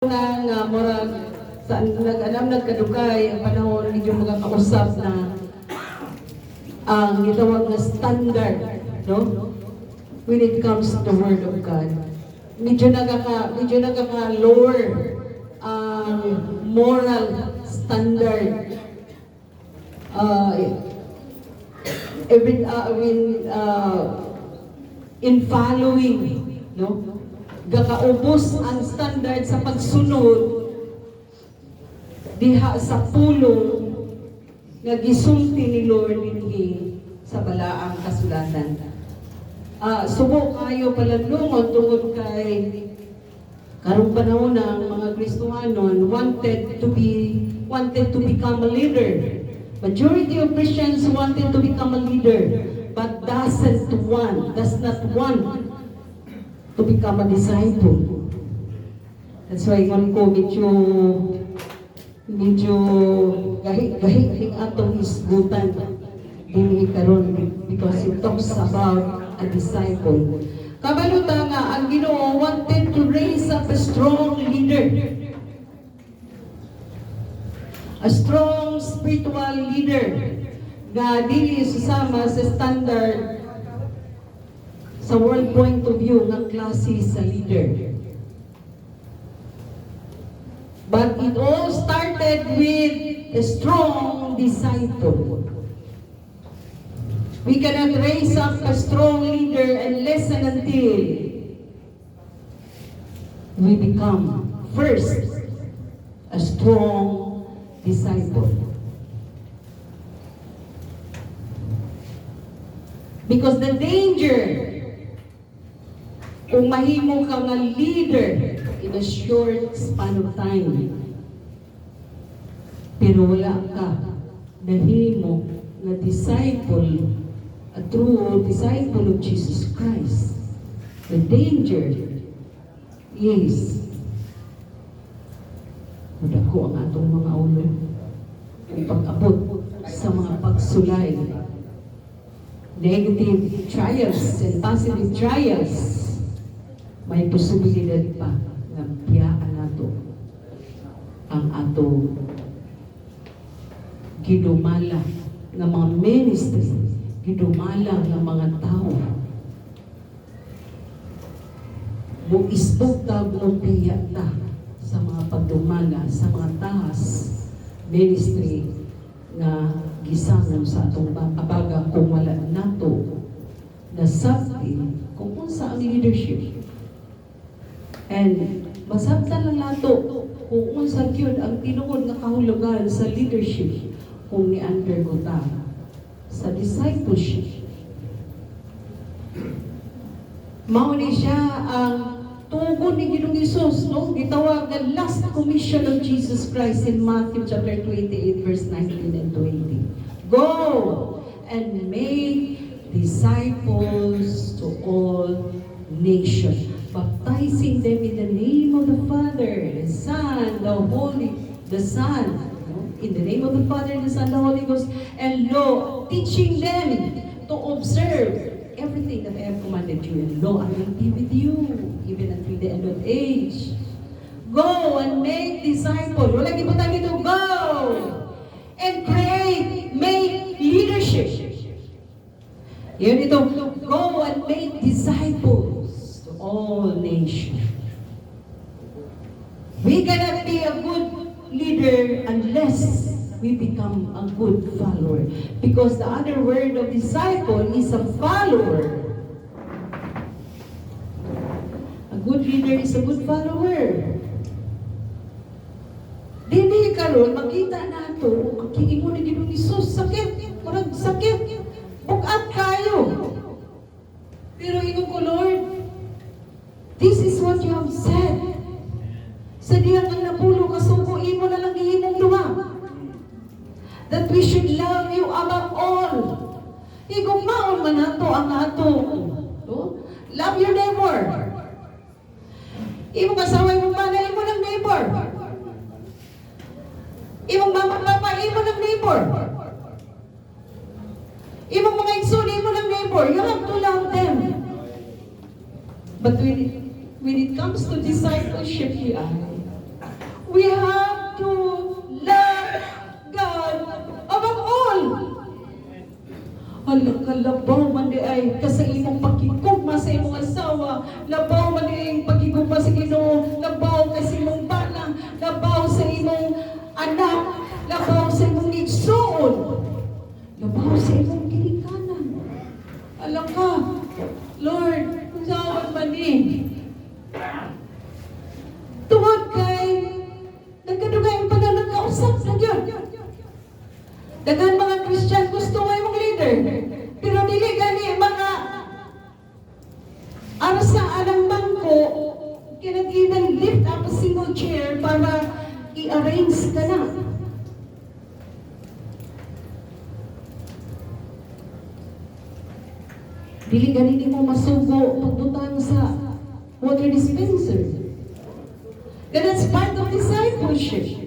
Nga murag sa nagkadugay ang panahon medyo magkakausap na ang gitawag na standard, no, when it comes to the Word of God. Medyo nagkaka lower ang moral standard in following, no, gakaubos ang standard sa pagsunod diha sa pulong nga gisulti ni Lord dinhi sa balaang kasulatan. Subo kayo palandungon tungod kay karong panahon ng mga Kristohanon wanted to become a leader. Majority of Christians wanted to become a leader, but does not want to become a disciple. That's why ngon ko medyo gahi atong isgutan dinhi karon because it talks about a disciple. Kabaluta nga ang Ginoo wanted to raise up a strong leader, a strong spiritual leader nga dili susama sa standard sa world point of view ng klase sa leader. But it all started with a strong disciple. We cannot raise up a strong leader unless and until we become first a strong disciple. Because the danger kung mahimo ka nga leader in a short span of time, pero wala ka nahimo na disciple, a true disciple of Jesus Christ, the danger is madako ang atong mga ulo kung pag-abot sa mga pagsulay, negative trials and positive trials. May posibilidad pa na biyaan nato ang ato gidumala ng mga ministry, gidumala ng mga tao. Buisbog ta, bupiya ta sa mga pagdumala, sa mga taas ministry na gisangon sa atong abaga kung wala nato na sabti kung unsa ang leadership. And masabtan lang nato kung unsa gyud ang tinuod nga kahulugan sa leadership kung ni-undergo ta sa discipleship. Mao ni siya ang tugon ni Ginoong Hesus, no? Gitawag nga last commission of Jesus Christ in Matthew chapter 28 verse 19 and 20. Go and make disciples to all nations, baptizing them in the name of the Father, the Son, in the name of the Father, the Son, the Holy Ghost, and teaching them to observe everything that I have commanded you. And I will be with you, even until the end of age. Go and make disciples. Wala gibutan dito, go! And pray, make leadership. Yun ito, go and make disciples to all nations. We cannot be a good leader unless we become a good follower. Because the other word of disciple is a follower. A good leader is a good follower. Dili karon makita nato ang kiingon ni Ginoong Hesus, sakit, parang sakit. Bukat kayo. Pero ingon ko, Lord, this is what you have said. Sa diya kang napulo kasuko, imo na lang gihimong duha. That we should love you above all. Igong maon man nato ang ato. No? Love your neighbor. Imo kasaway mo ba na imo ng neighbor? Imong mama papa, imo ng neighbor. Imong mga igsoon, imo ng neighbor. You have to love them. But when it comes to discipleship, We have to love God above all. Alam ka, labaw man di ay kasi imong pagkikugma sa imong asawa, labaw man di ay pagkikugma sa Ginoo, labaw kasi imong bana, labaw sa imong anak, labaw sa imong igsoon, labaw sa imong ginikanan. Alam ka, Lord, saan man ni? Tungod kay nagkadugay ang pananagkausap sa Diyos. Dagan mga Christian gusto nga imong leader. Pero dili gani mga arsa anang bangko cannot even lift up a single chair para i-arrange ka na. Dili gani mo masugo pagbutang sa water dispenser. That's part of discipleship.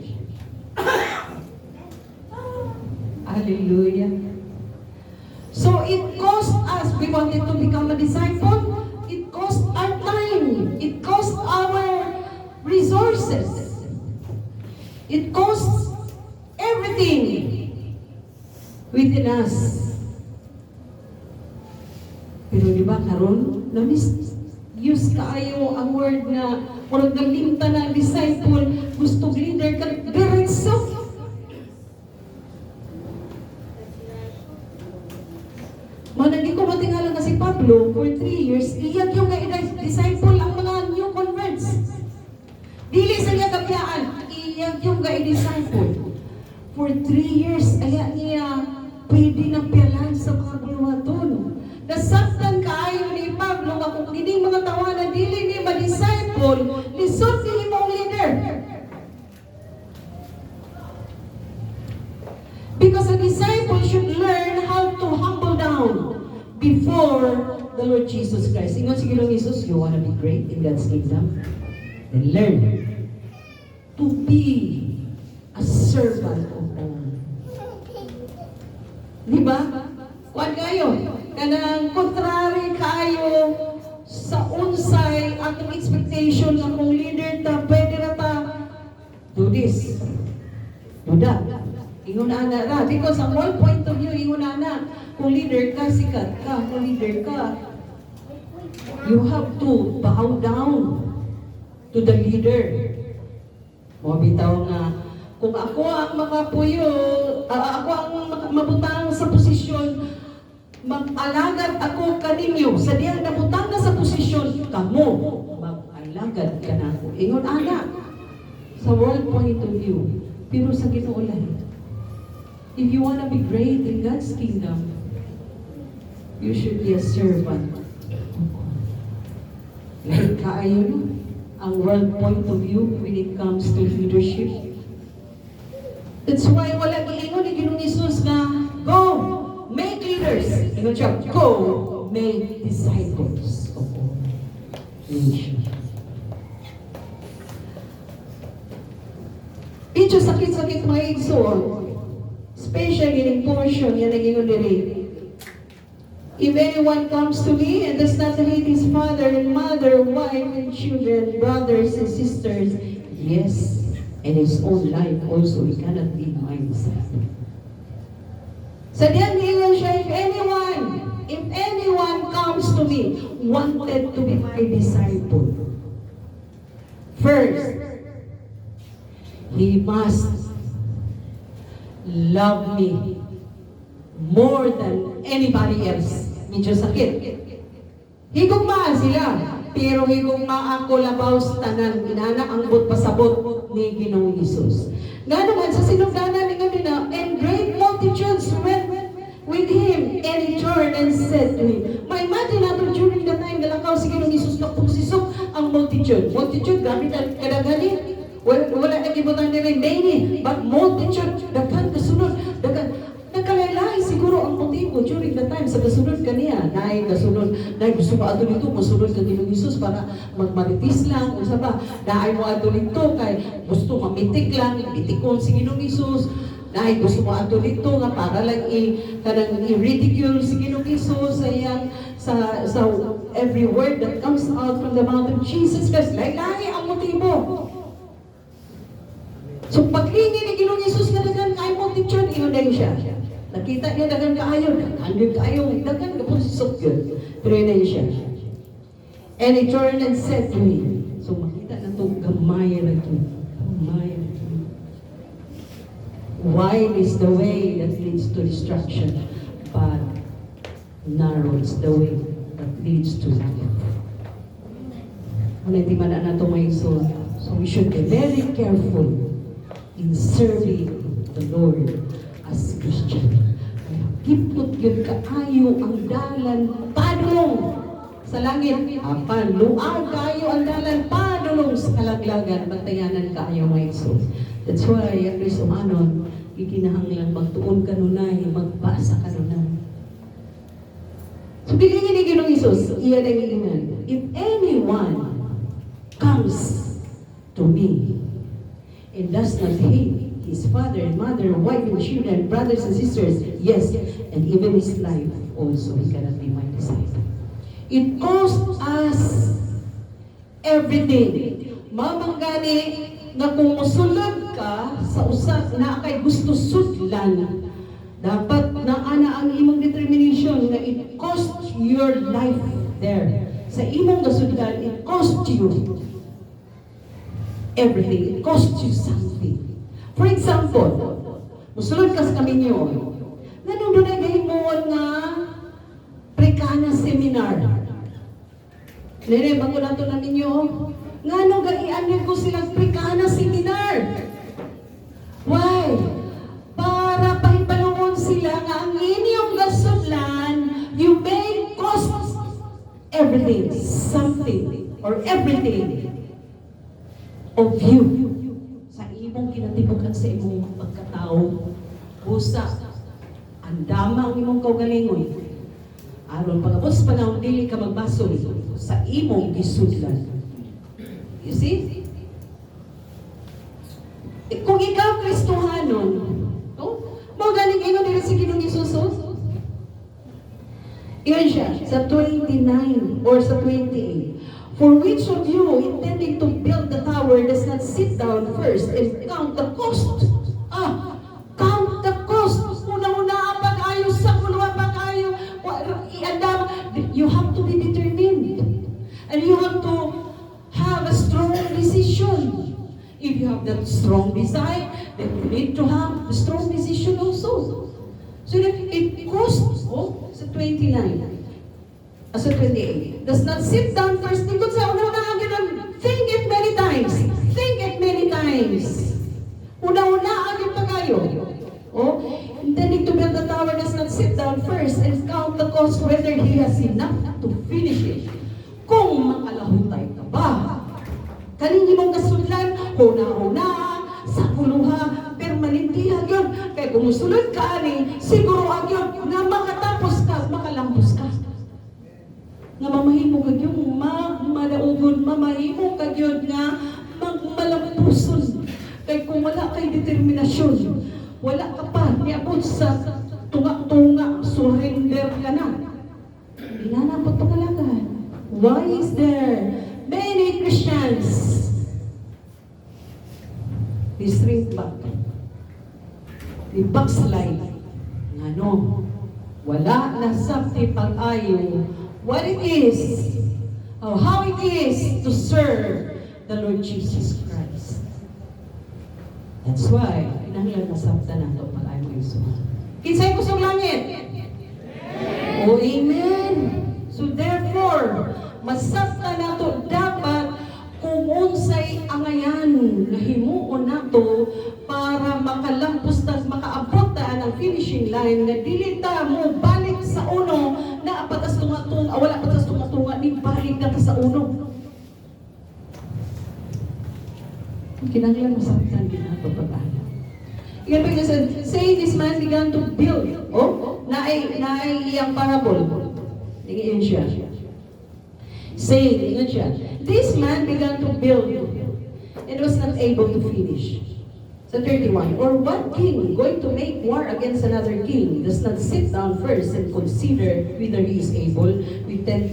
Hallelujah. So it cost us, we wanted to become a disciple, it cost our time, it cost our resources, it costs everything within us. Pero di ba karon na-misuse kaayo ang word na murag nalimta na disciple, gusto leader ka, diretso. Manandi ko matingala na si Pablo for 3 years, iyag yung disciple ang mga new converts. Dili sa iya kapyaan, iyag yung disciple. For 3 years, aya niya pwede na piyalan sa mga buluhaton. Nasaktan kaayo ni Pablo nga kung kining mga tawanan dili ni ma-disciple, lisod ni imong leader. Because a disciple should learn how to humble down before the Lord Jesus Christ. Ingon si Ginoong Jesus, you want to be great in God's kingdom? Then learn to be a servant of all. Di ba? Kuwan kayo, kanang contrary kayo sa unsay atong expectation na kung leader ta, pwede na ta do this, do that. Ingon na ra, because ang whole point of view, ingon na, kung leader ka, sikat ka, kung leader ka, you have to bow down to the leader. Mabitaw nga, kung ako ang makapuyo, ako ang mabutang sa posisyon, mag-alagad ako kaninyo, sa diyang nabutang na sa posisyon, kamo, mag-alagad ka na ako. Ingon ana, sa world point of view, pero sa Ginoo lang. If you want to be great in God's kingdom, you should be a servant. Lahat kaayo ang world point of view when it comes to leadership. That's why wala giingon ni Ginoong Jesus nga, go, make leaders. Ingon siya, go, make disciples of all nations. Ito sakit-sakit mga igsoon. Especially in portion, yan ang ingon diri. If anyone comes to me and does not hate his father and mother, wife and children, brothers and sisters, yes, and his own life also, he cannot be my disciple. Sa diyan ingon siya, if anyone comes to me, wanted to be my disciple, first, he must love me more than anybody else. Medyo sakit. Higugmaan sila, pero higugmaan ko labaw sa tanan. Inana ang but pasabot ni Ginoong Jesus. Nga naman sa sinugdanan ni kanina, and great multitudes went with him, and he turned and said to him, may imagine nato during the time galakaw si Ginoong Jesus kapusisok ang multitude. Multitude, gamit ang kadagani. Wala nagibutan nila many, but multitude, daghan kasunod, daghan. Nagkalaylay siguro ang motibo during the time sa kasunod kaniya. Naay kasunod, naay gusto mo ato dito, masunod ka Ginoong Jesus para magmaritis lang, usa ba? Naay mo ato dito kay gusto mamitik lang, bitikon si Ginoong Jesus. Naay gusto mo ato dito nga para lang kanang i-ridicule si Ginoong Jesus sa every word that comes out from the mouth of Jesus. Kasi laylay ang motibo. So paglingi ni Ginoong Hesus nga dagan kaayo multitude, iyon din siya. Nakita niya dagan kaayo, dagan kapon si Sokyo. Pero yun din siya. And he turned and said to him, so makita na itong gamay na ito. Gamay na ito. Wide is the way that leads to destruction, but narrow is the way that leads to life. Kung hindi man na ito may so we should be very careful in serving the Lord as Christian. Kaya kipot yun kaayo ang dalan padulong sa langit. Apan, luag kayo ang dalan padulong sa kalaglagan. Bantayanan kaayo mga iso. That's why, ang Kristo manon, ikinahanglang magtuon kanunay, magbasa kanunay. So, bilingin ni Ginoong Hesus, iyan ang ilingan. If anyone comes to me and does not hate his father and mother, wife and children, brothers and sisters, yes, and even his life also, he cannot be my disciple. It costs us everything. Mamanggani na kung musulod ka sa usap na kay gusto sudlan, dapat na ana ang imong determination na it costs your life there. Sa imong gasudlan, it costs you everything. It costs you something. For example, musulod ka sa kaminyo, nanong doon ay gahimuon nga prekana seminar. Nere, bago na ito namin nyo, nga nung gaianin ko silang prekana seminar. Why? Para pahipalungon sila nga ang inyong gasudlan, you may cost everything, something, or everything of you. Sa imong kinatibukan sa imong pagkatao, busa, ang dama ang imong kaugalingon. Aron pagabot sa panahon dili ka magbasol sa imong gisudlan. You see? Kung ikaw Kristohanon, mo galing ingon dili si Ginoong Hesus. Iyon siya sa 29 or sa 28. For which of you intending to build the tower does not sit down first and count the cost? Count the cost. Una-una pa kayo sa kulwa pa kayo. You have to be determined. And you have to have a strong decision. If you have that strong desire, then you need to have a strong decision also. So that it costs, sa 29, sa 28, does not sit down first. Tingkod sa una-una, think it many times. Think it many times. Una-una, agad pa kayo. Intending to build the tower does not sit down first and count the cost whether he has enough to finish it. Kung makalahutay ka ba? Kanini mong kasudlan, huna-huna, sa kuluha, permanentihan yun. Kaya kung musulod ka ani, siguro agyon nga makatapos ka, makalampos ka. Nga mamahimo ka yun, malaugon, mamahimo ka yun nga magmalampuson. Kaya kung wala kay determinasyon, wala ka pa, niabot sa tunga-tunga, surrender ka na. Inanapot pa kalagay. Why is there many Christians they shrink back? They backslide. Ano? Wala na sa pag-ayo what it is, or how it is to serve the Lord Jesus Christ. That's why, pinanglan nasabta na ito pag-ayo mo Isus. Kinsay ko sa langit? Oh, amen! So therefore, masabta na ito dapat kung unsay angayan na himuon nato para makalampos tas makaabot ta ang finishing line na dili ta mo balik sa uno na patas tunga-tunga, wala patas tunga-tunga, di balik na ta sa uno. Kinanglan masabtan din nato pag-ayo. Iyan pa say this man began to build. Naay iyang parable. Tingin siya. Saying, ingat siya, this man began to build and was not able to finish. So 31, or what king going to make war against another king does not sit down first and consider whether he is able with 10,000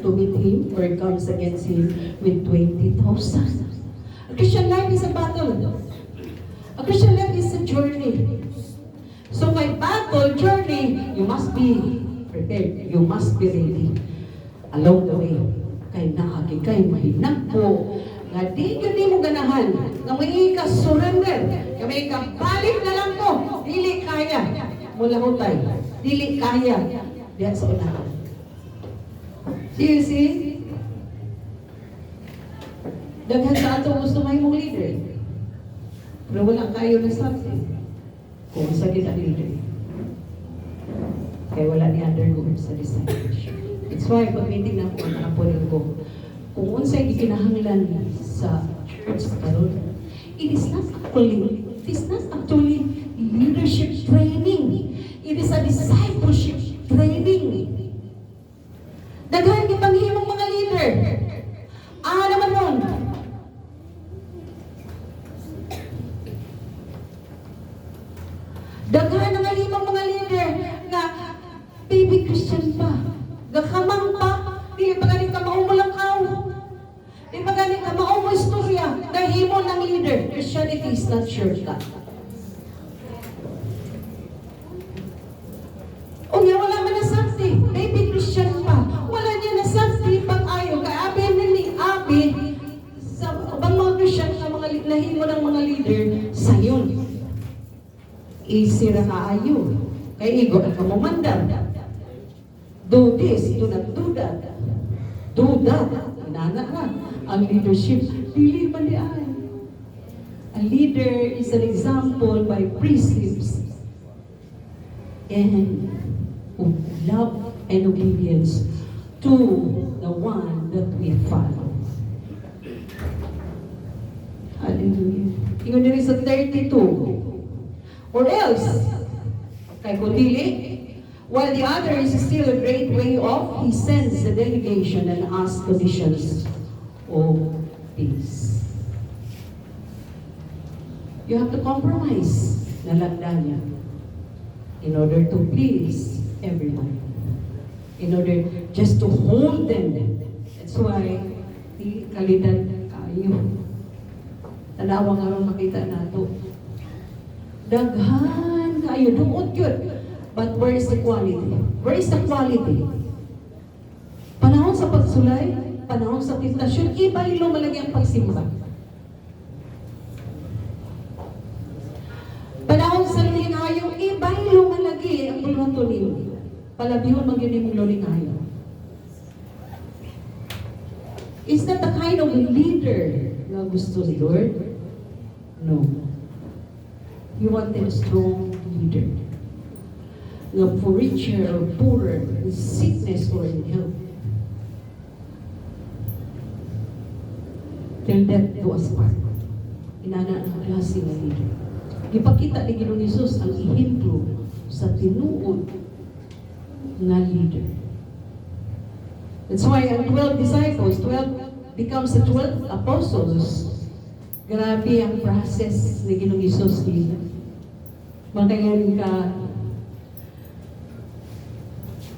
to meet him or comes against him with 20,000? A Christian life is a battle. be prepared. You must be ready along the way. Kay naagi kay mahinagpo nga di mo ganahan nga may surrender nga may balik na lang ko dili kaya mula hutay dili kaya diya sa unahan. You see, daghan sa ato gusto may mong leader pero wala kayo na something kung sa kita leader kaya wala ni undergo sa discipleship. It's why pag meeting na ako ang aponin ko kung unsay gikinahanglan sa church karon, it is not actually leadership training. It is a discipleship training. Daghan gipanghimong mga leader. Naman nun. Daghan ang halimang mga leader nga baby Christian pa. Gakamang pa. Di ba galing ka maumalang aw? Di ba galing ka maumo istorya? Kahimo ng leader. Christianity is not shortcut. O nga, wala man na sakti. Baby Christian pa. Wala niya na sakti pag-ayo. Kaya abi ni abi sa ubang mga Christian na mga nahimo ng mga leader sa yun. Isira ka ayo. Kaya igo at kamumandam. Do this, do not do that. Do that. Inana ka. Ang leadership, dili man di ay. A leader is an example by precepts and of love and obedience to the one that we follow. Hallelujah. Ingon diri sa 32. Or else, kay kundili, while the other is still a great way off, he sends a delegation and asks conditions of peace. You have to compromise, nalagda niya, in order to please everyone. In order just to hold them. That's why, di kalidad kayo. Tanawa nga ron makita nato. Daghan kayo, duot yun. But where is the quality? Where is the quality? Panahon sa pagsulay, panahon sa tentasyon, iba yung malagi ang pagsimba. Panahon sa lulingayo, iba yung malagi ang bulwato niyo. Palabihon mag-yun yung lulingayo. Is that the kind of leader na gusto ni Lord? No. You want a strong leader. Na for richer or poorer, in sickness or in health. Till death do us part. Inana ang klase ng leader. Ipakita ni Ginoong Hesus ang ihemplo sa tinuod na leader. That's why ang 12 disciples, 12 becomes the 12 apostles. Grabe ang process ni Ginoong Hesus nila. Makayon ka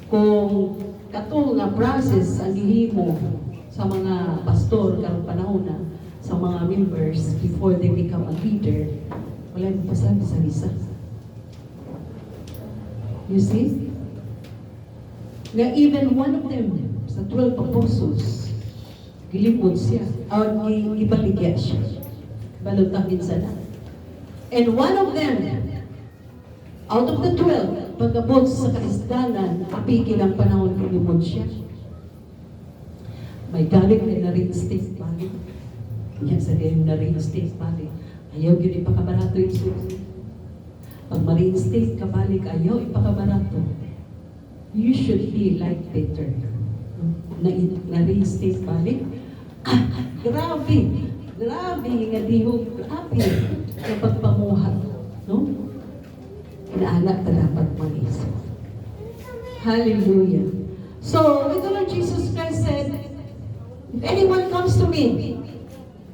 kung katong nga process ang gihimo sa mga pastor karong panahon na sa mga members before they become a leader, wala yung pasabi sa risa. You see? Nga even one of them sa 12 apostles, gilimod siya, o ibaligya siya. Balutakin sana. And one of them, out of the 12, pagkabot sa kaisdanan, apigil ang panahon gilimod siya. May galing na reinstate balik. Yan sa galing na reinstate balik. Ayaw yun ipakabarato yung susunod. Pag ma-reinstate ka balik, ayaw ipakabarato. You should be like Peter. Na-reinstate balik. Grabe! Grabe! Nga dihog. Grabe! Kapag pamuhat. No? Inaanak na dapat mag-isip. Hallelujah. So, the Lord Jesus Christ said, if anyone comes to me,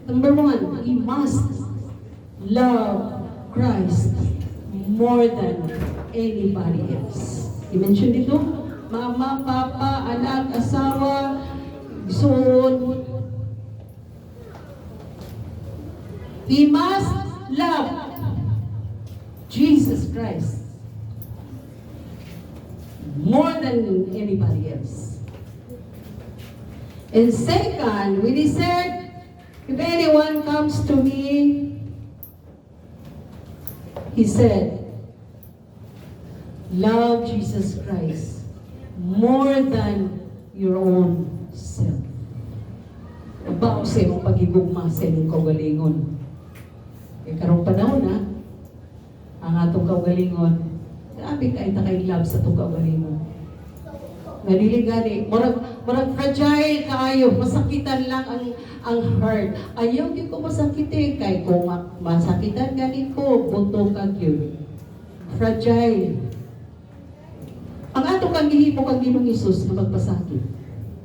number one, he must love Christ more than anybody else. He mentioned ito, mama, papa, anak, asawa, son. He must love Jesus Christ more than anybody else. And second, when he said, if anyone comes to me, he said, love Jesus Christ more than your own self. Bao sa imong pagigugma sa imong kaugalingon. E karong panahon na, ang atong kaugalingon, grabe kayo na kayo love sa itong kaugalingon. Nalili-gani, murag fragile kaayo, masakitan lang ang heart. Ayaw di ko masakitin, kay kung masakitan gani ko, buto kag yun. Fragile. Ang atong kang gihimo kang Ginoong Hesus na magpasakit.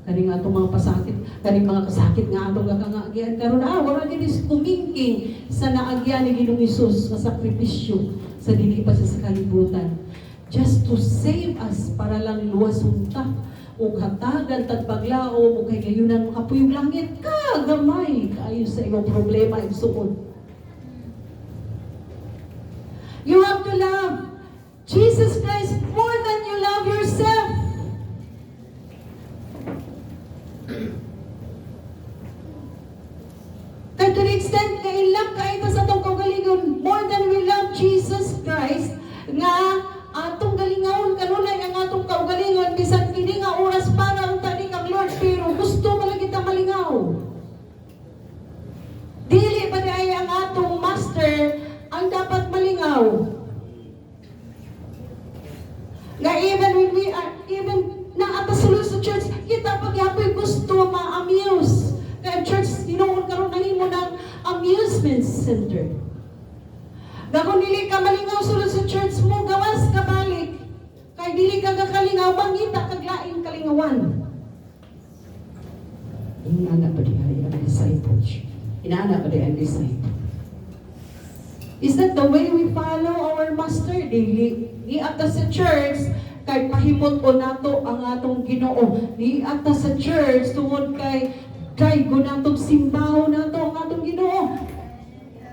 Kaning atong mga pasakit, kaning mga kasakit nga atong kakangagyan karon wala gid kumingking sa naagyan ni Ginoong Hesus nga sakripisyo sa dili pa sa kalibutan. Just to save us para lang luwason ta ug hatagan tag paglao ug kay gayunan makapuyog langit ka gamay kaayo sa imong problema ug suod. You have to love Jesus Christ more than you love yourself. Kaya to the extent na ilang kaita sa itong kaugalingon, more than we love Jesus Christ, nga atong galingawon kanunay ang atong kaugalingon, bisan kini nga oras para ang tani kang Lord, pero gusto malagi ta malingaw. Dili ba ay ang atong master ang dapat malingaw? Nga even when we are, even naatasulod sa church, kita pagyapoy gusto ma-amuse. Kaya church, tinuod karon nahimo ng amusement center. Kung dili ka malingaw sulod sa church mo, gawas ka balik. Kay dili ka kakalingaw, mangita kaglaing kalingawan. Inaana pa dihay ang discipleship. Inaana pa dihay ang disciple. Is that the way we follow our master daily? Ni ata sa church, kay pahimot o nato ang atong Ginoo. Ni ata sa church, tungod kay gunatong simbaho nato ang atong Ginoo.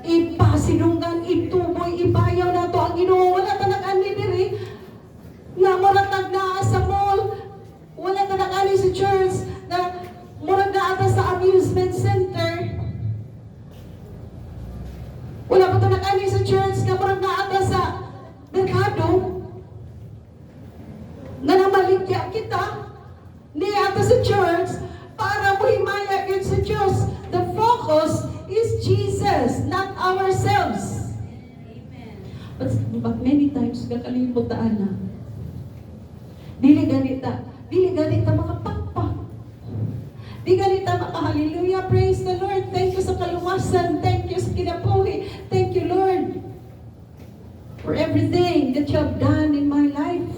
Ipasinunggan, ituboy, ipayaw nato ang Ginoo. Wala ta nag-ani diri. Nga muratag na sa mall. Wala ta nag-ani sa church. Na murag na ata sa amusement center. Wala pa ito nag-ani sa church nga parang naata sa merkado na namaligya kita ni ata sa church para muhimaya yun sa Diyos. The focus is Jesus, not ourselves. Amen. But many times, kakalimutaan na. Dili ganita makapakpak. Di ganita maka-hallelujah, praise the Lord. Thank you sa kaluwasan. Thank you sa kinabuhi. Thank you, Lord, for everything that you have done in my life.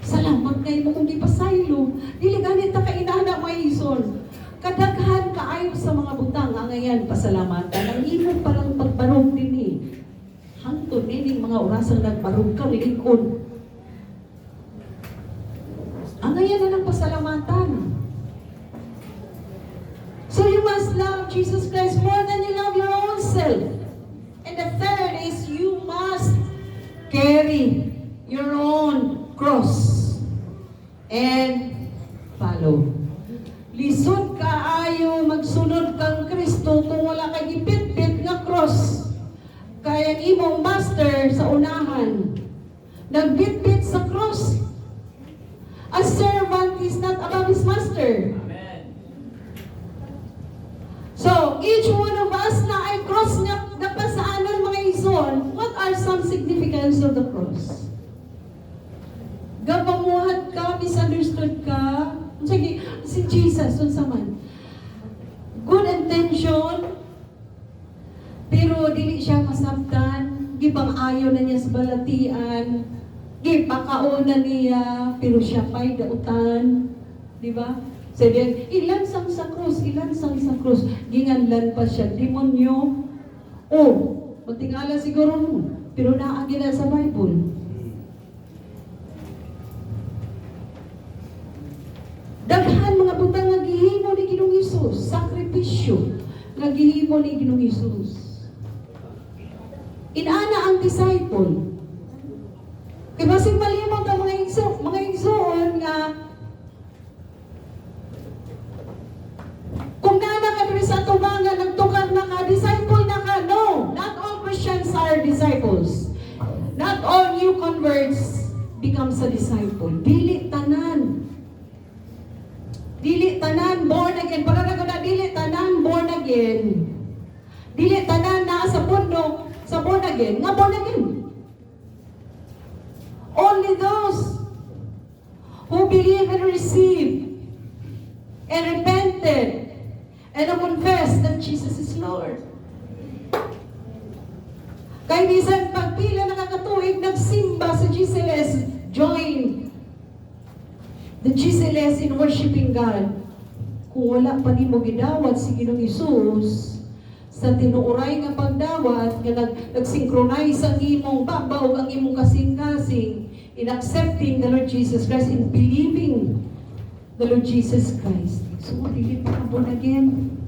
Salamat kayo mo kung di pasaylo. Dili ganita ka inana maison. Kadaghan kaayo sa mga butang ang ngayon pasalamatan. Ang imo palang pagbarog din eh. Hangtod din mga orasang nagbarog ka, nilikon. Ang ngayon na ng pasalamatan. So you must love Jesus Christ more than you love your own self. And the third is you must carry your own cross and follow. Lisod ka ayo magsunod kang Kristo kung wala kay gipit-pit nga cross. Kaya ang imong master sa unahan nagbit-bit sa cross. A servant is not above his master. So, each one of us na ay cross nga napasaanan mga ison, what are some significance of the cross? Gapamuhat ka, misunderstood ka, sige, si Jesus, unsa man. Good intention, pero dili siya masabtan, gipang-ayo na niya sa balatian, gipakauna niya, pero siya pa'y dautan, di ba? Sabi, ilansang sa krus, ginganlan pa siya, demonyo. Oh, matingala siguro mo, pero naagi na sa Bible. Daghan mga butang nga gihimo ni Ginoong Hesus, sakripisyo nga gihimo ni Ginoong Hesus. Inana ang disciple. Kaya basig malimot ang mga converts becomes a disciple. Dili tanan. Dili tanan born again. Pagkakaroon na dili tanan born again. Dili tanan na sa bundok sa born again. Nga born again. Only those who believe and receive and repented and confessed that Jesus is Lord. Kaya bisan pagpila nakakatuig nagsimba sa GCLS, join the GCLS in worshiping God. Kung wala pa ni mo gidawat si Ginoong Hesus sa tinuuray nga pagdawat, nga nag-synchronize ang imong babaw, ang imong kasing-kasing, in accepting the Lord Jesus Christ, in believing the Lord Jesus Christ. So, dili pa ka born again.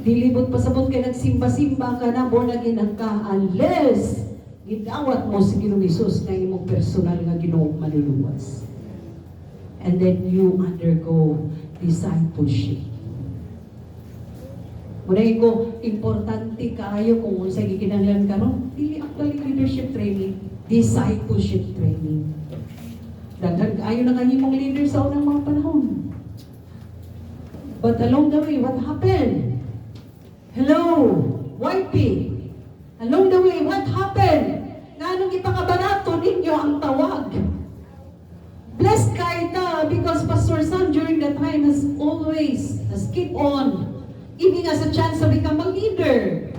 Dilibot pasabot kay nagsimba-simba ka na, born again ang ka, unless gidawat mo si Ginoong Hesus na imong personal nga Ginoong manluluwas. And then you undergo discipleship. Muna ko, importante kaayo kung sa gikinahanglan karon, dili actually leadership training, discipleship training. Daghan kaayo na kanyang mga leader sa unang mga panahon. But along the way, what happened? Hello, YP. Along the way, what happened? Nga nung ipakabarato ninyo ang tawag. Blessed kayo ta because Pastor Sam during that time has keep on giving us a chance to become a leader.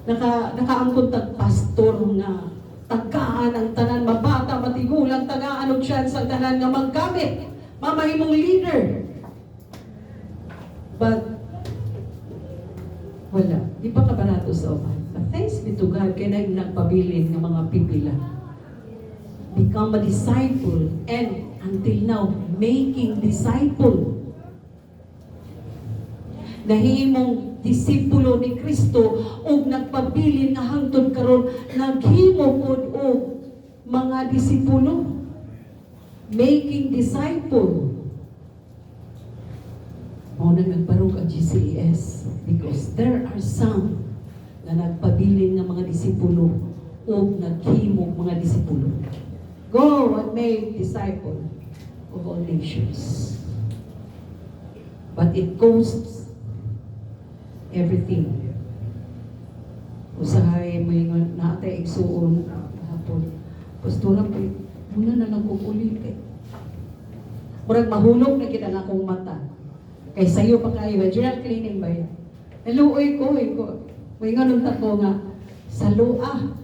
Nakaangkon tag pastor nga tagaan ang tanan, mabata, matigulang, tagaan og chance ang tanan nga maggamit. Mamahimong leader. But, wala. Di pa kabarato sa uman. But thanks be to God, kaya na nagpabilin ng mga pipila. Become a disciple, and until now, making disciple. Nahimong disipulo ni Kristo ug nagpabilin nga hangtod karon naghimo pod og mga disipulo. Making disciple. Mao na nagbarog ang GCES because there are some na nagpabilin ng mga disipulo o naghimog mga disipulo. Go and make disciple of all nations. But it costs everything. Usahay mo yung naatay igsuon hapon. Pastora, muna na lang kukulit eh. Murag mahulog na kita ng akong mata. Kay sayo pa kayo, vaginal cleaning ba yan? Naluoy ko. May nga nung tako nga, sa lua.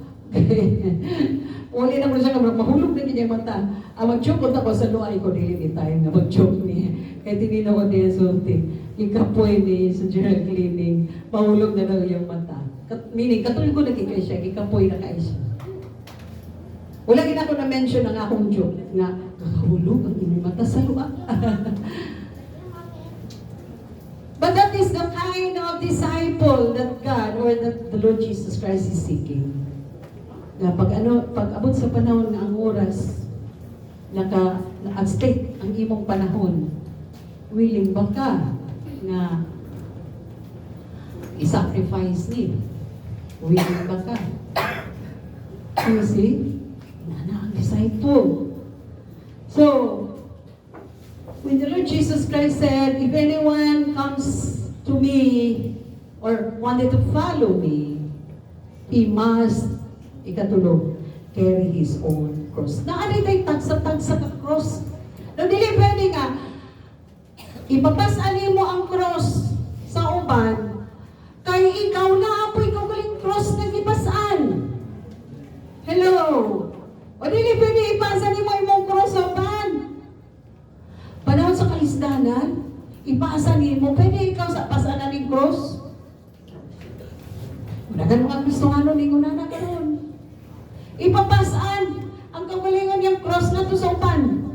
Uli na mo siya nga, mahulog na kanya mata. Mag-joke ko tako sa lua, ko dili ni tayo nga mag-joke niya. Kaya tininaw ko niya sulti. Yung kapoy ni sa general cleaning, mahulog na daw yung mata. Meaning, katulog ko na kikay siya, ikapoy na kaya siya. Wala gina ko na-mention ang akong joke nga, kakahulog ang inyong mata sa lua. But that is the kind of disciple that God or that the Lord Jesus Christ is seeking. Na pag abot sa panahon nga ang oras at stake ang imong panahon, willing ba ka nga i-sacrifice ni? Willing ba ka? You see? Nana ang disciple. So, when the Lord Jesus Christ said, if anyone comes to me or wanted to follow me, he must, ikatulog, carry his own cross. Naanay tayo tagsa-tagsa ka cross. No, dili pwede nga, ipapasan mo ang cross sa uban, kay ikaw na apoy ikaw galing cross na ipasan. Hello? O dili pwede ipasan mo imong cross sa uban. Panahon sa kalisdanan, ipaasan mo, pwede ikaw sa pasanan ng cross? Madagan mga Kristohano ni Gunana karon. Ipapasan ang kagalingon niyang cross na to sa upan.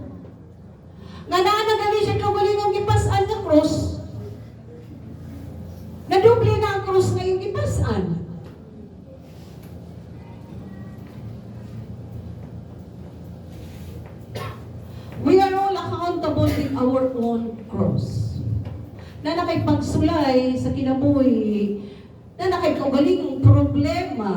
Nga naanagali siya kagalingon ipasan na cross. Nadoble na ang cross na yung ipasan. We are all accountable with our own cross. Na nakipagsulay sa kinabuhi na nakikaugaling ang problema,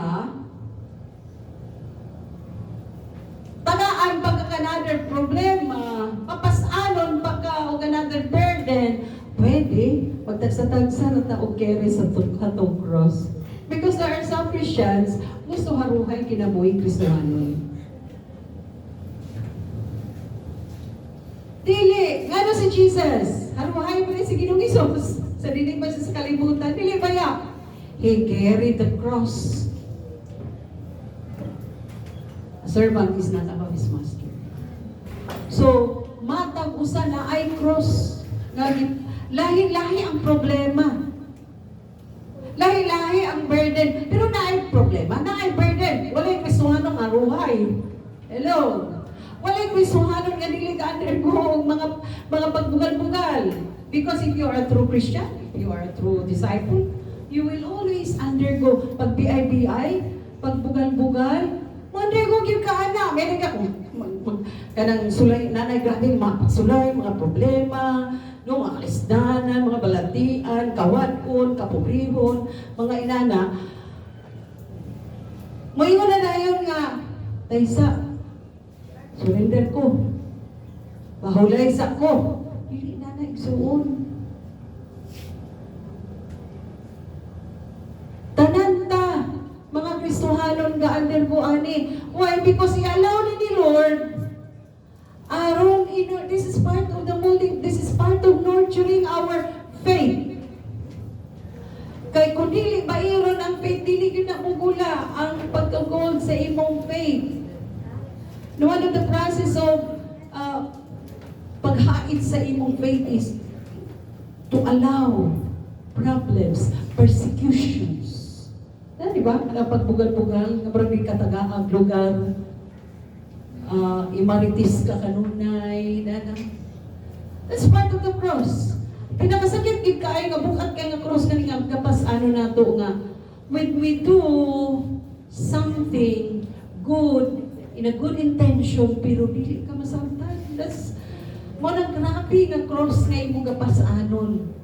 tagaan pagka another problema, papasanon pagka og another burden, pwede magtagsa-tagsa na taog kere sa hatong cross. Because there are some Christians gusto haruhay kinabuhi Kristohanon. Dili, ngano si Jesus? Haruhay pa rin si Ginoong Isos. Sa dinig ba siya sa kalibutan? Dili ba ya? He carried the cross. A servant is not above his master. So, matag usa na ay cross. Lahi-lahi ang problema. Lahi-lahi ang burden. Pero na ay problema, na ay burden. Wala'y Kristohanong aruhay. Hello? Wala'y Kristohanong nga dili ka undergo mga pagbugal-bugal. Because if you are a true Christian, if you are a true disciple, you will always undergo pag BI-BI, pag bugal-bugal, undergo yung kaana. Meron ka kung kanang sulay, nanay grabe, mga sulay, mga problema, no, mga kalisdanan, mga balatian, kawadkon, kapobrihon, mga inana. Moingon na dayon nga, taysa, surrender ko. Mahulay sa ko. Dili na na igsuon. Tananta, mga Kristohanon ga undergo ani. Why? Because i-allow ni Lord. Aron, this is part of the molding, this is part of nurturing our faith. Kay kung dili bairon ang faith, dili yun na mugula ang pagkagol sa imong faith. No, one of the process of paghait sa imong faith is to allow problems, persecutions. Di ba? Ang pagbugal-bugal, nabarang katagaang lugar, imaritis ka kanunay, that's part of the cross. Pinakasakit gid kaay nga bukat kay nga cross kani nga kapas ano nato nga when we do something good in a good intention pero dili ka masabtan. That's mo nang grabe nga cross nga imong gapasanon.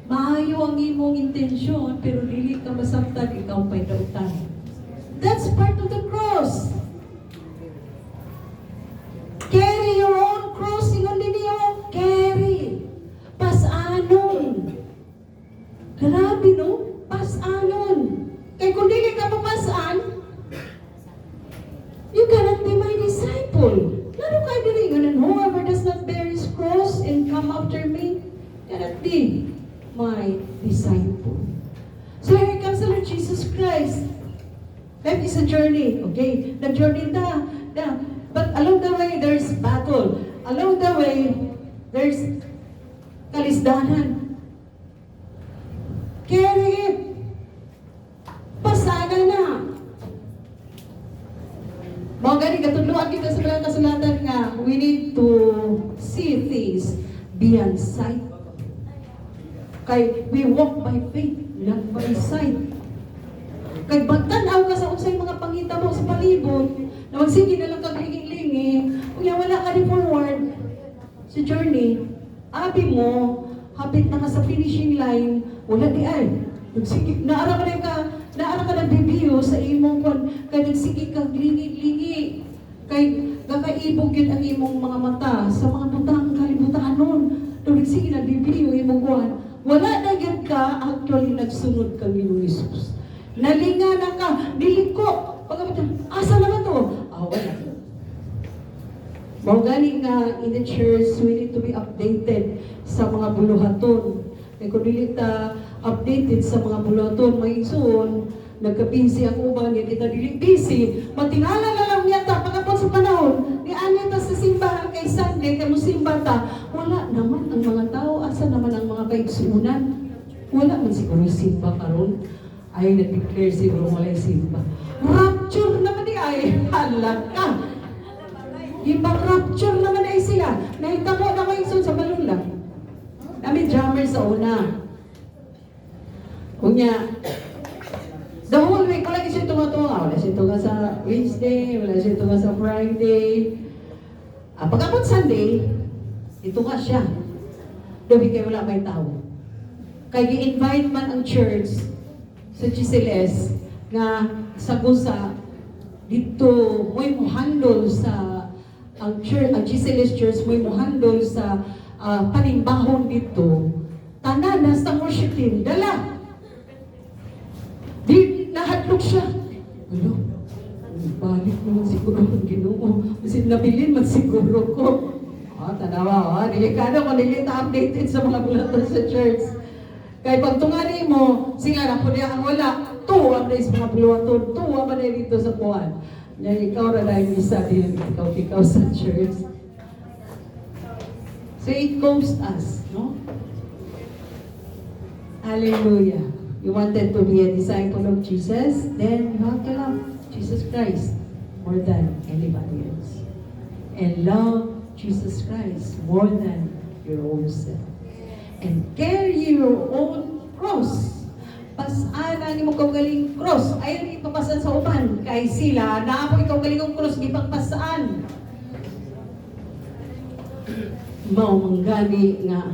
Maayo ang imong intensyon pero dili ka masabtan, ikaw pa'y dautan. That's part of the cross. Carry your own cross, ingon ninyo, carry. Pasanon. Grabe no? Pasanon. Kaya kung dili ka papasan, you cannot be my disciple. Lalo kayo dili, ganun, whoever does not bear his cross and come after me, cannot be my disciple. So here comes the Lord Jesus Christ. Life is a journey, okay? The journey but along the way, there's battle. Along the way, there's kalisdanan. Carry it. Pasana na. Mga gani, katuluan kita sa mga kasulatan nga, we need to see things beyond sight. Kay we walk by faith, not by sight. Kay magtanaw ka sa unsay mga pangita mo sa palibot, na magsige na lang kaglingi-lingi, kaya wala ka rin forward sa journey. Abi mo, hapit na ka sa finishing line, wala di ay. Nagsige, naara ka nagbibiyo sa imong kon, kay nagsige kag lingi-lingi. Kay gakaibog yun ang imong mga mata sa mga butang kalibutan nun. Nagsige nagbibiyo imong kuhan. Wala na yun ka, actually nagsunod ka ni Jesus. Nalinga na ka, diliko. Asa naman to? Wala. Maugali nga in the church, we need to be updated sa mga buluhaton. Kaya kung dili ta updated sa mga buluhaton, may isuon, nagka-busy ang uban, yan kita dili busy. Matingala na lang yata, pagkapon sa panahon, ni anya ta sa simbahan kay Sunday, kay musimba ta, wala naman ang mga tao, asa naman ang mga kaigsuunan. Wala man siguro simba karon. Ay, nag-declare siguro wala simba. Rapture naman di ay, halaka. Ibang rapture naman ay sila. Nahitamo na kayo sa balon lang. Namin drummer sa una. Kunya, the whole week, wala siya tunga-tunga. Wala siya tunga sa Wednesday, wala siya tunga sa Friday. Pagkapot Sunday, ito nga siya. Dabi kayo wala may tao. Kaya i-invite man ang church sa GCLS nga sa gusa dito mo'y mohandol sa ang church, ang GCLS Church mo'y mohandol sa panimbahon dito. Tanan na sa worship team, dala. Di nahadlok siya. Ano? Balik naman siguro ang Ginoo. Kasi nabilin man siguro ko. Tanawa, delikado ko, hindi ta updated sa mga bulatan sa church. Kaya pag tungani mo, sila na po niya ang wala. Tuwa na is mga bulatan, tuwa ba na dito sa puwan. Yan, ikaw na dahil isa din, ikaw sa church. So it costs us, no? Hallelujah. You wanted to be a disciple of Jesus, then you have to love Jesus Christ more than anybody else. And love Jesus Christ more than your own self. And carry your own cross. Pasana ni mo kaugaling cross. Ayaw ipapasan sa uban. Kay sila, naapong ikaw galing ang cross, ipagpasaan. Mao manggani nga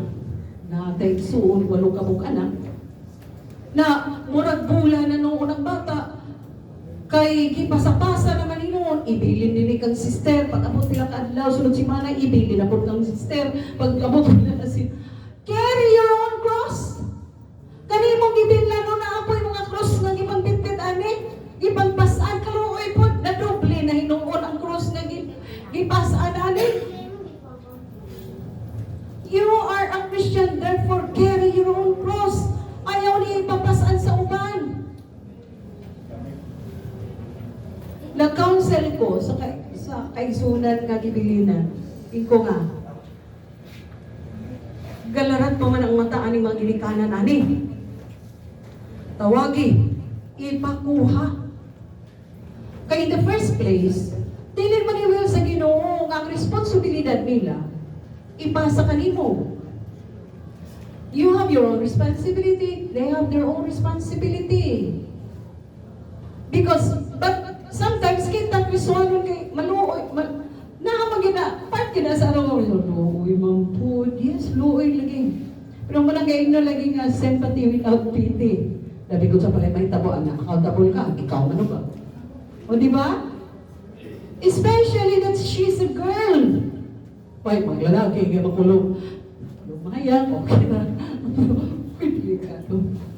natay suon walo ka mong anak na murag bula na nung unang bata kay gipasa-pasa naman noon ibilin nini kang sister pag abot nila kadlaw sunod semana ibilin na pud kang sister pag abot nila si carry your own cross kanimong gibilin no na apoy mga cross nga gipangbitbit ani gipagpasan kaluoy pod na doble na hinuon ang cross nga gipasaan ani. You are a Christian, therefore carry your own cross. Ayaw niya ipapasaan sa uban. Nag-counsel ko sa kaisunan nga gibilinan. Iko nga, galarat pa man ang mataan ng mga ginikanan ani. Tawagi, ipakuha. Kaya in the first place, dili maniwil sa Ginoo nga ang responsibilidad nila ipasa kanimo. You have your own responsibility. They have their own responsibility. But sometimes kita kisuanon kay maluoy, naamagina, part kina sa araw nga, luoy mampud, yes, luoy lagi. Pero malagay na lagi nga sympathy without pity. Sabi ko sa palay, may tabo, anak, accountable ka, ikaw ano ba? O di ba? Especially that she's a girl. Why, maglalaki, kaya makulong. Lumayang, okay na.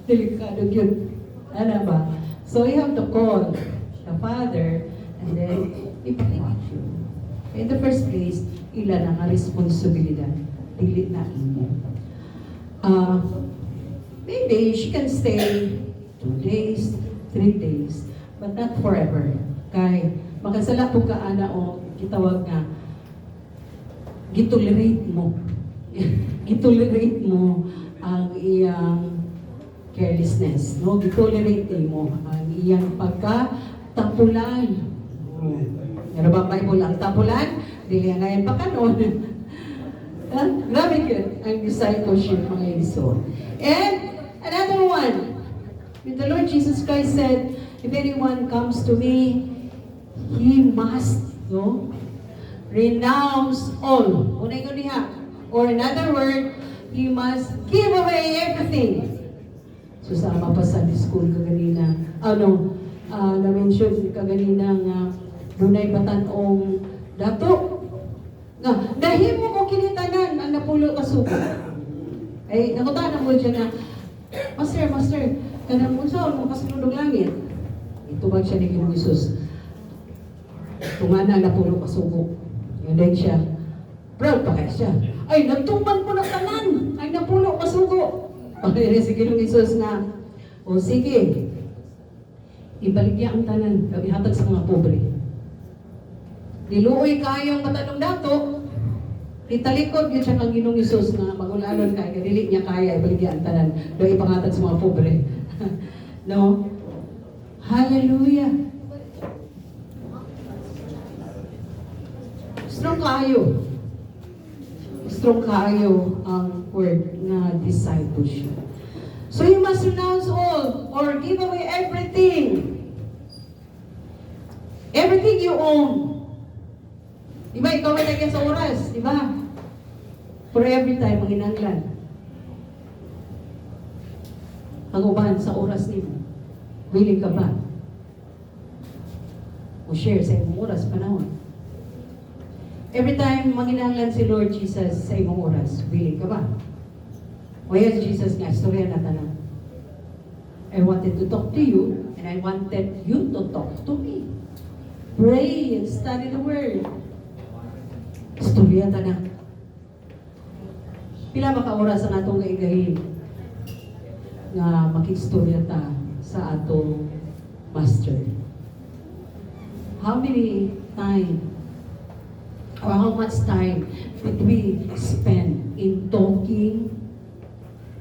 Delikado yun. Ano ba? So you have to call the father and then ipaliwat yun. In the first place, ilan ang responsibilidad? Dili na imo. Maybe she can stay 2 days, 3 days, but not forever. Kay, makasala po ka, ana, o kitawag nga, gitolerate mo. Gitolerate mo ang iyang carelessness, no? Gitolerate mo ang iyang pagkatapulan. Ano ba Bible ang tapulan? Dili nga yan pa kanon. Grabe yun ang discipleship mga iso. And another one, when the Lord Jesus Christ said, if anyone comes to me, he must, no? Renounce all. Unay ko niya. Or another word, you must give away everything. Susama pa sa school kaganina. Na-mention kaganina nga dunay batanong dato. Nga, dahil mo ko kinitanan ang napulo ka suko. Ay, nakutanan mo dyan na, Master, kanang mo sa mo kasunod ng langit. Itubag siya ni Ginoong Hesus. Tungana napulo ka suko. Yun din siya. Proud pa kaya siya. Ay, nagtuman ko ng tanan. Ay, napulo kasugo. Okay, sige nung Isus na, o sige, ibaligya ang tanan, ihatag sa mga pobre. Niluoy kayong matanong dato, italikod yun siya kang Ginong Isus na magulanon kaya, dili niya kaya, ibaligya ang tanan, daw ipangatag sa mga pobre. No? Hallelujah. Strong kayo. Strong kayo ang word na discipleship. So you must renounce all or give away everything. Everything you own. Diba, ikaw ay nagyan sa oras, diba? For every time, manginanglan. Ang uban sa oras nimo. Willing ka ba? O share sa imong oras, panahon. Every time manginahanglan si Lord Jesus sa imong oras, willing ka ba? O yes, Jesus nga, storya na tanan. I wanted to talk to you, and I wanted you to talk to me. Pray and study the Word. Storya tanan. Pila ba ka oras ang atong kaigahin nga makistorya ta sa atong Master? How many time or how much time did we spend in talking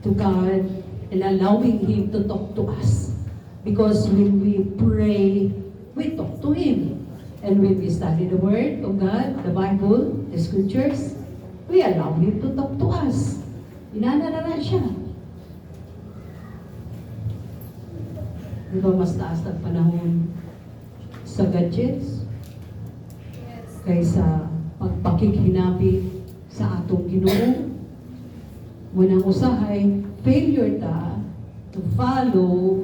to God and allowing Him to talk to us? Because when we pray, we talk to Him. And when we study the Word of God, the Bible, the Scriptures, we allow Him to talk to us. Inanarara siya. Di ba mas taas ang panahon sa gadgets kaysa pagpakikhinapi sa atong Ginoo? Munang usahay, failure ta to follow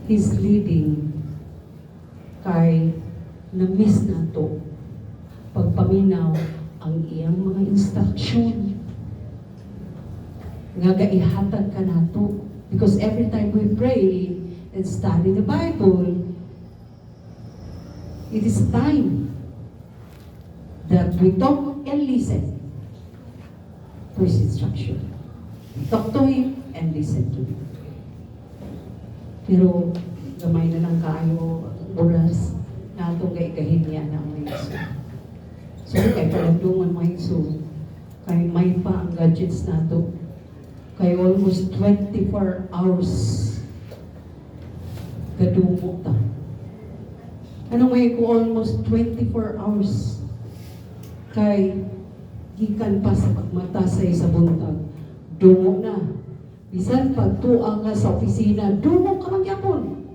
His leading kay na-miss na to pagpaminaw ang iyang mga instruction nga gaihatag ka nato. Because every time we pray and study the Bible, it is time that we talk and listen to His instruction. We talk to Him and listen to Him. Pero gamay na lang kaayo oras na itong gaigahin niya ng mga Iso. So, kay palandungan mga Iso, kay may pa ang gadgets na ito, kay almost 24 hours gadungo ta. Ano may ko almost 24 hours kay gikan pa sa pagmatasay sa buntag. Dungo na. Bisan pag tuwa ka sa opisina, dungo ka lang yapon.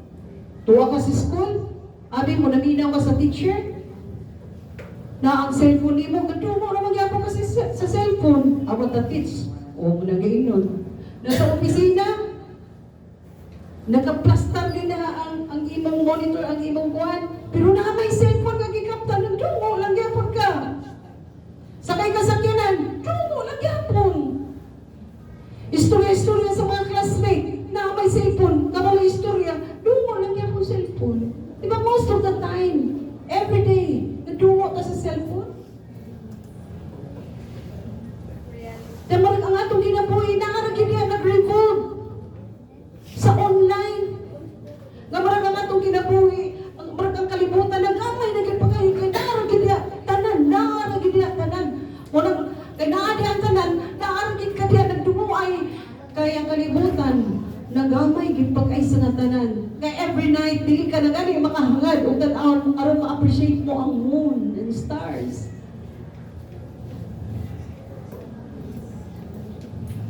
Tuwa ka sa school, abi mo naminaw ka sa teacher, na ang cellphone mo, gadungo na magyapon ka sa cellphone. Awat na teach. O mo nag-iinon. Nasa opisina, nakaplastar din na ang imong monitor, ang imong kuhan, pero na may cellphone nga gikaptan, nagdungo lang yapon ka. Sakay ka sa sakyanan, dungo lang yapon. Istorya-istorya sa mga classmate, na may cellphone, kamang istorya, dungo lang yapon cellphone. Diba most of the time, every day, nagdungo ka sa cellphone? Damang ang atong ginabuhi, nakaragin niya nag-record sa online. Nga marang ang atong ginabuhi, ang marang ang kalibutan, nag-amay na gipagay, kay nakaragin niya tanan. Munang, kay naadi ang tanan, nakaragin ka niya, nagdumuay, kay ang kalibutan, nag-amay, gipagay sa tanan. Kay every night, dili ka na gani makahangad, o tan-aon, aron ma-appreciate mo ang moon and stars.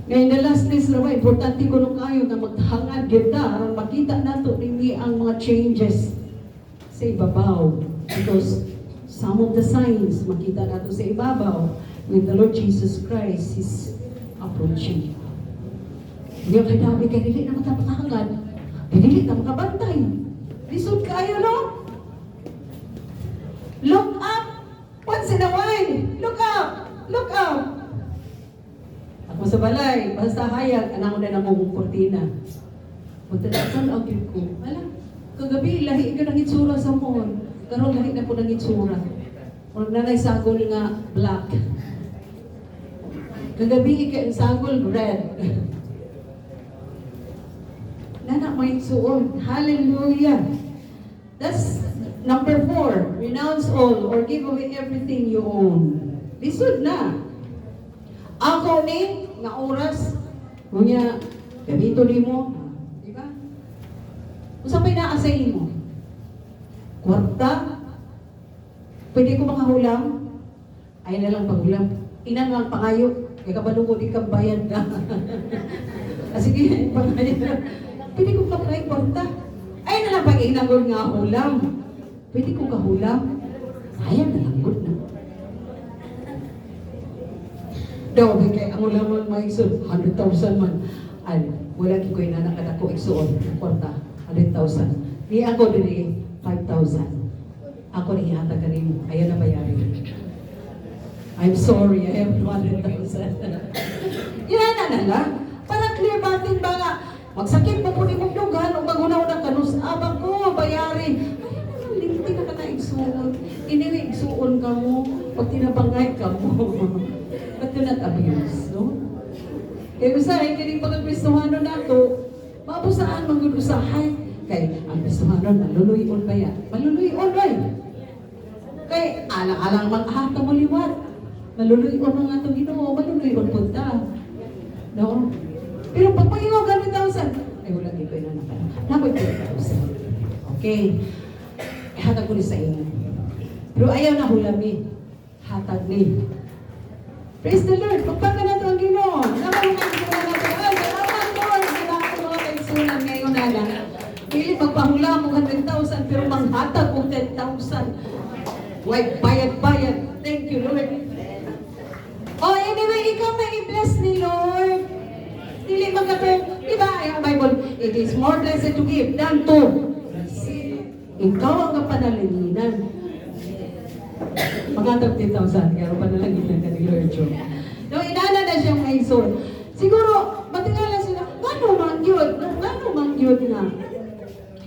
Ngayon na last days na ba, importante ko nung kayo na maghangad kita, makita nato nimi ang mga changes sa ibabaw. Because some of the signs makita nato sa ibabaw when the Lord Jesus Christ is approaching. Hindi ang kadabi kay dili na matapakangad, dili na makabantay. Lisod kayo, no? Look up once in a while. Look up. Look up. Ako sa balay, basta hayag, anak ko na namong kurtina. Magtatakan ang yun ko. Alam, kagabi, lahi ka ng itsura sa mall. Karoon lahi na po ng itsura. Kung nanay sagol nga, black. Kagabi, ang sagol, red. Nana, may suon. Hallelujah. That's number 4. Renounce all or give away everything you own. Lisod na. Ako ni, nga oras, ngunya, ganito ni mo, di ba? Kung may naasay mo, kwarta, pwede ko makahulam, ay na lang paghulam, inan lang pangayo, kaya kabalungo di kang bayad na. Sige, pangayo na, pwede ko kapay kwarta, ay na lang pag-inangol nga hulam, pwede ko kahulam, ayaw na lang good na. Daw, kay ang ulaman maisod, 100,000 man. Ay, wala gi ko ina kada ko igsuon kwarta 100,000. Ni ako diri 5,000. Ako ni ata kanimo. Ayan na bayari. I'm sorry, I have 200,000. Yan na lang. Para clear batin ba nga, magsakit mo po ni mong dugan o magunaw ng kanus. Abang ko, bayari. Ay, linti na ka na igsuon. Iniwi igsuon ka mo. Pag tinabangay ka mo. But do not abuse, no? Kaya usahay, kining pagkakristohano na to, mabusaan mag-usahay. Kay, ang kristohano, maluluyon ba yan? Maluluyon ba yan? Kay, alang-alang mag-ahata mo liwat. Maluluyon na nga itong Ginoo, maluluyon po ta. No? Pero pag pahingaw ka 1,000, ay wala dito na naman. Nakoy 2,000. Okay. Hatag ko ni sa inyo. Pero ayaw na hulami. Hatag ni. Praise the Lord. Pagpaka na ito ang Ginoo. Naman ang Ginoo na ito. Ay, salamat Lord. Salamat mga kaigsunan ngayon na lang. Pili magpahula mo 100,000 pero manghatag mo 10,000. Why bayad-bayad. Thank you Lord. Oh, anyway, ikaw may i-bless ni Lord. Dili magkatong, di ba? Ay, ang Bible, it is more blessed to give than to receive. Ikaw ang kapanalangin. Mga 30,000, kaya panalangin ka ni Lord Joe. No, inana na siyang maison. Siguro, matingala sila, gano'n man yun na.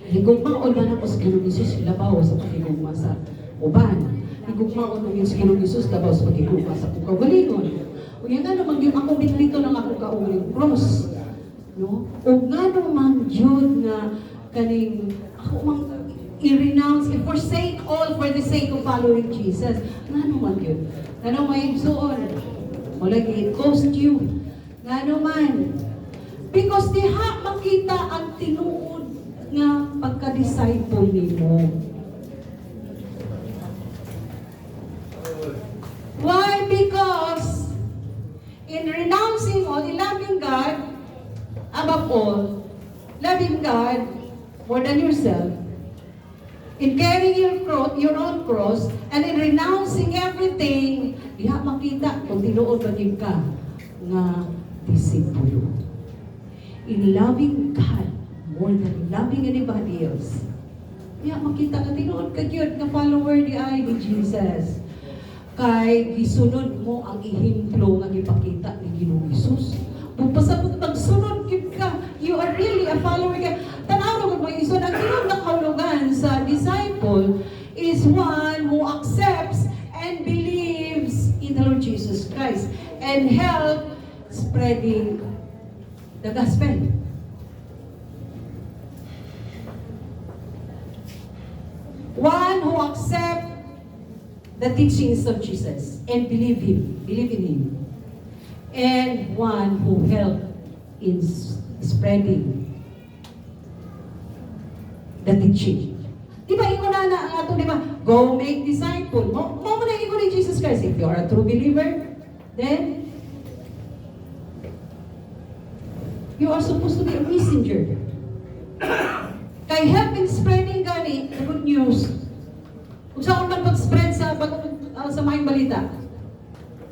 Higugmaon man ako sa Ginoong Isus, labaw sa pagigugma sa uban. Higugmaon man yun sa Ginoong Isus, labaw sa pagigugma sa pagkawalinon. O yan nga naman yun, ako binlito ng ako kauling cross. No? O nga naman yun na kaning, ako mang i-renounce, i-forsake all for the sake of following Jesus. Nga naman yun. Nga naman yun, wala it cost you. Nga naman. Because diha makita ang tinuod nga pagka-disciple nimo. Why? Because in renouncing all, in loving God, above all, loving God more than yourself, in carrying your own cross, and in renouncing everything, diha makita kung tinuod ba ka nga disipulo. In loving God more than loving anybody else, diha makita ka tinuod ka gyud nga follower di ay ni Jesus. Kay gisunod mo ang ihimplo nga gipakita ni Ginoong Hesus. Pagpasabot magsunod gyud ka, you are really a follower ka. Tanaw na mga isod, ang ginong nakahulugan sa disciple is one who accepts and believes in the Lord Jesus Christ and help spreading the gospel. One who accepts the teachings of Jesus and believe in Him. And one who help in spreading the teaching. Di ba, ingon na ang ato, di ba? Go make disciple. Mo na ingon ni Jesus Christ. If you are a true believer, then you are supposed to be a messenger. Kay help in spreading gani, the good news. Kung saan man pag-spread sa maing balita,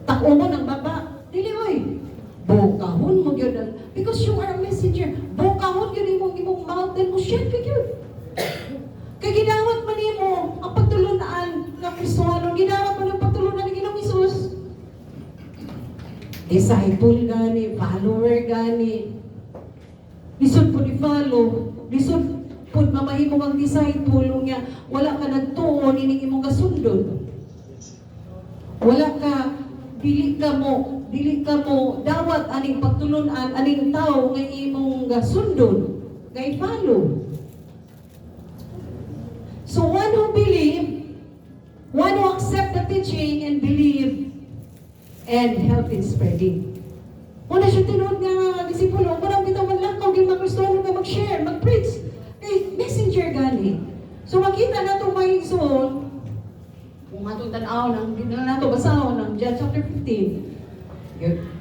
tako mo ng baba, dili oy. Bukahon mo yun. Because you are a messenger. Bukahon yun imong mouth, then mo share ka yun. Kaya ginawat man mo ang pagtulunaan ng Kristohano, ginawat man ang pagtulunaan ng Ginoong Hesus. Disciple gani, follower gani. Lisod po ni follow, lisod po mamahimo kang disciple niya, wala ka nagtuon ining imong kasundon. Wala ka, dili ka mo dawat aning pagtulunan aning tao nga imong gasundon, kay follow. So one who believe, one who accept the teaching and believe and help in spreading. Muna siya tinuod nga disipulo, parang bitaw man lang kung mag-Kristohano nga mag-share, mag-preach. Kay messenger gani. So makita na ito may soul, kung atong tanaw nato basaw ng John chapter 15.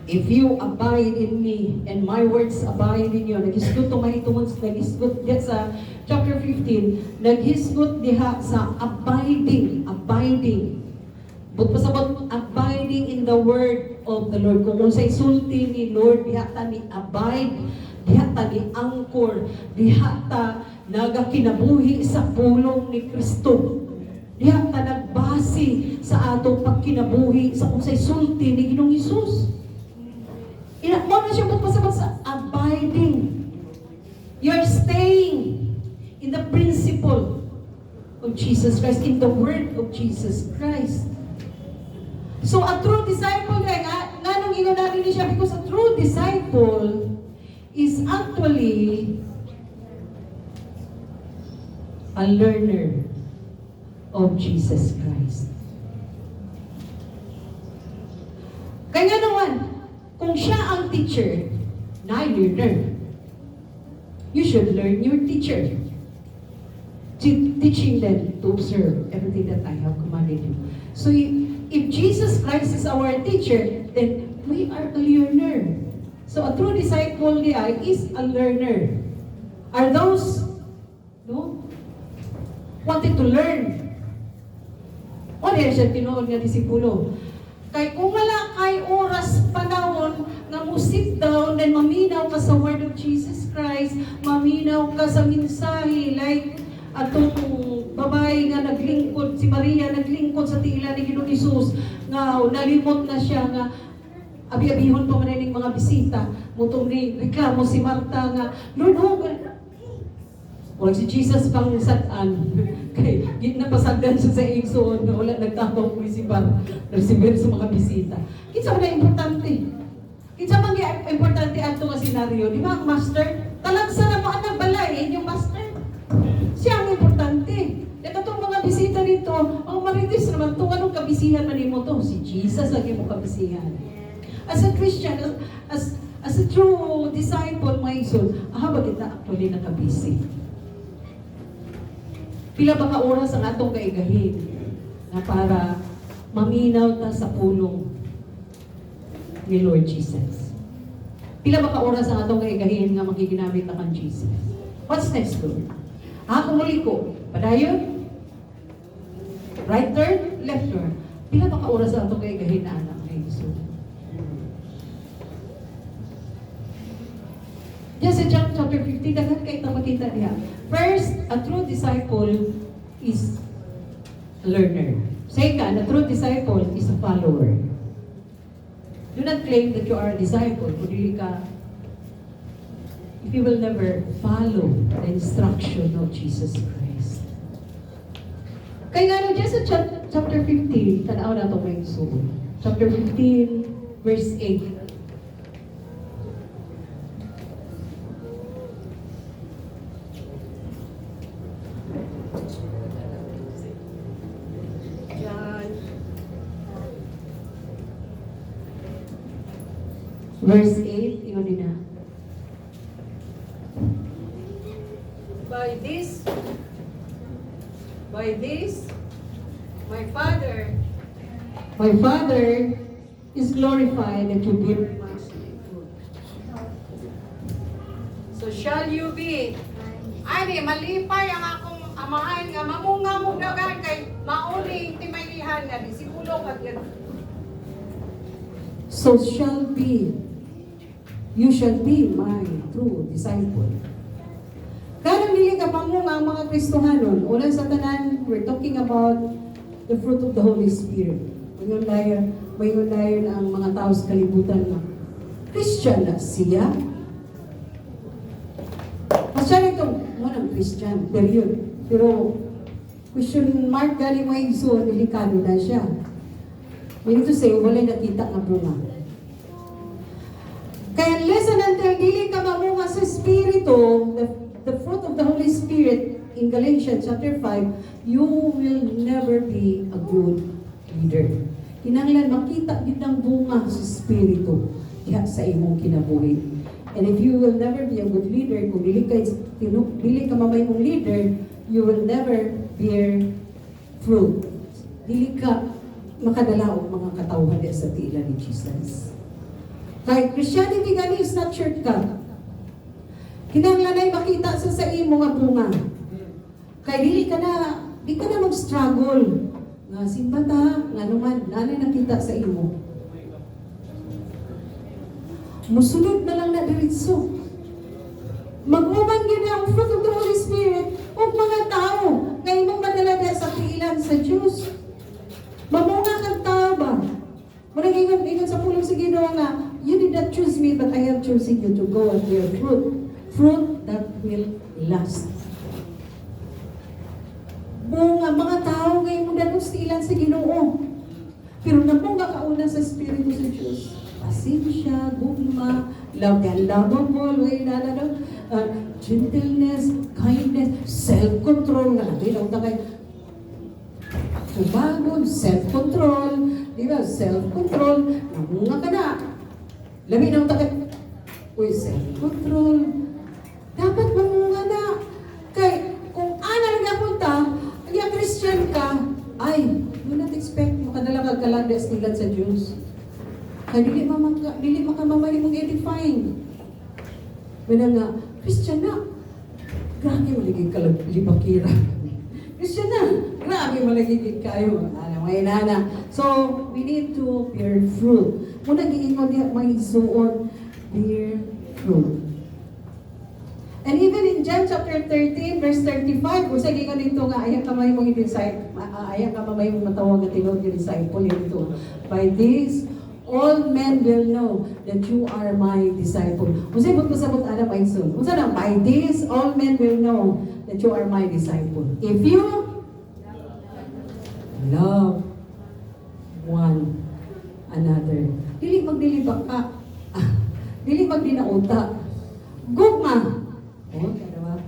If you abide in me and my words abide in you, naghisgot to mahitungod sa naghisgot diya sa chapter 15, naghisgot diha sa abiding. But pasabot, abiding in the word of the Lord. Kung unsay sulti ni Lord, diha ta ni abide, diha ta ni angkor, diha ta nagakinabuhi sa pulong ni Kristo. Diha ta nagbase sa atong pagkinabuhi sa unsay sulti ni Ginoong Hesus. Mo na siya pasabot sa abiding. You're staying in the principle of Jesus Christ, in the word of Jesus Christ. So a true disciple, nga nung inunari niya siya, because a true disciple is actually a learner of Jesus Christ. Kaya naman, kung siya ang teacher, na learner, you should learn your teacher. Teaching them to observe everything that I have commanded you. So if Jesus Christ is our teacher, then we are a learner. So a true disciple is a learner. Are those wanted to learn? O diyan siya tinuod nga disipulo. Kay kung wala kay oras panahon nga mo sit down and maminaw ka sa word of Jesus Christ, maminaw ka sa mensahe, like atong babae nga naglingkod, si Maria naglingkod sa tiila ni Ginoong Hesus, nga nalimot na siya nga abi-abihon pa man ning mga bisita, mutong ni reklamo si Marta nga, Lord, wala si Jesus pang satan. Kay napasagdan siya sa igsoon na wala nagtabang munisipal receiver sa mga bisita. Kinsa man importante. Kinsa man importante ato nga senaryo, di ba ang master? Talagsa na mo ang balay inyong master. Siya ang importante. Ito itong mga bisita dito, ang maritis naman itong anong kabisihan man mo to? Si Jesus lagi mo kabisihan. As a Christian, as a true disciple, my soul, ba kita actually nakabisi? Pila ba ka oras ang atong kaigahin na para maminaw ta sa pulong ni Lord Jesus? Pila ba ka oras ang atong kaigahin nga magiginamit na kan Jesus? What's next, Lord? Kung muli ko, padayon? Right turn? Left turn? Pila ba ka oras ang atong kaigahin na anak ni Jesus? Yes, in John chapter 15, dagat kayo ito makita niya. First, a true disciple is a learner. Second, a true disciple is a follower. Do not claim that you are a disciple. If you will never follow the instruction of Jesus Christ. Kaya nga no, just sa chapter 15, tanaw na ito may soul. Chapter 15, verse 8. Verse 8, yun din na. By this, my Father is glorified that you bear much fruit. So shall you be. Ani, malipay ang akong amahan nga mamungamog dagan kay mauli timaylihan nga disipulo ka yan. So shall be. You shall be my true disciple. Karang dili ka pamunga ang mga Kristohanon. Una sa tanan, we're talking about the fruit of the Holy Spirit. Mayon dayon ang mga tao sa kalibutan na Christian na siya. Pasya ito, munang Christian, period. Pero, question mark galing mo yung delikado na siya. Meaning to say, wala nakita nga bunga. Kaya unless and until dili ka mamunga sa Espiritu, the fruit of the Holy Spirit in Galatians chapter 5, you will never be a good leader. Kinahanglan makita gid ang bunga sa Espiritu diha sa imong kinabuhi. And if you will never be a good leader, kung dili ka mamayong leader, you will never bear fruit. Dili ka makadala og mga katawhan sa tila ni Jesus. Kahit Christianity gani is not shortcut. Kinahanglan ay makita sa imo nga bunga. Kay di ka na mag-struggle nga simbata, nga naman, nanay nakita sa imo. Musunod na lang na diritso. Mag-uman yun ang fruit of the Holy Spirit o mga tao nga imong madalaga sa piilan sa Diyos. Mamunga kang tao ba? Muna ingon sa pulong sa Ginoo nga, you did not choose me, but I have chosen you to go and bear fruit. Fruit that will last. Bunga, mga tao ngayon mo danos tilan sa Ginoo. Pero namunga kauna sa Espiritu sa Diyos. Pasensya, gugma, love and lovable, gentleness, kindness, self-control, nga natin ang takay. Subagon, self-control, di ba? Self-control, namunga ka na. Labi na ang takay. Uy, self-control. Dapat mamunga na. Kay, kung ana nagkapunta, kaya Christian ka, ay, do not expect makadala ka kalandas nila sa Diyos. Kaya dili makamamali mong edifying. Muna nga, Christian na. Grabe maligid ka libakira. Christian na. Grabe maligid kayo. May nana. So, we need to bear fruit. Muna giingon niya, may suon, bear fruit. And even in John chapter 13, verse 35, kung sa giingon dito nga, ayak kamay mong i-disciple, ayak kamay mong matawag at tinawag yung disciple, yun ito. By this, all men will know that you are my disciple. Kung sa ibot ko sabot, ana pa insun. Kung sa by this, all men will know that you are my disciple. If you love one another. Dili magdilibak ka. Dili magdinauta. Gugma. Oh, kadawa.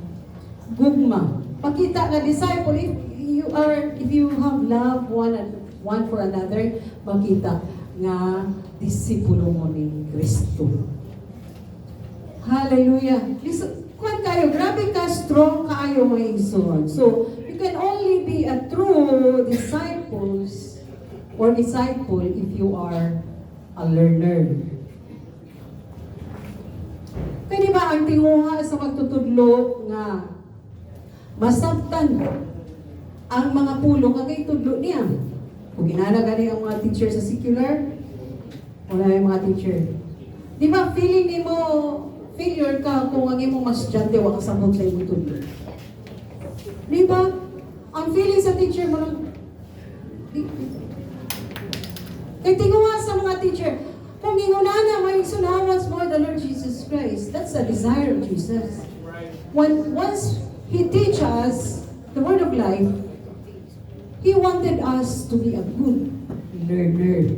Gugma. Pakita nga disciple, if you have love one for another, makita nga disipulo mo ni Kristo. Hallelujah. Kung kayo, grabe ka, strong kayo mga igsoon. So, you can only be a true disciple if you are a learner. Pwede ba ang tinguha sa magtutudlo nga masabtan ang mga pulong nga kay tudlo niya? Kung ginana gani ang mga teacher sa secular, wala yung mga teacher. Di ba feeling ni mo, failure ka kung ang imong masyante, waka sabot sa imong tudlo. Di ba? Ang feeling sa teacher mo lang, kay tinguha sa mga teacher, kung ingunahan na may sunawas mo the Lord Jesus Christ, that's a desire of Jesus. Once He teaches us the word of life, He wanted us to be a good learner.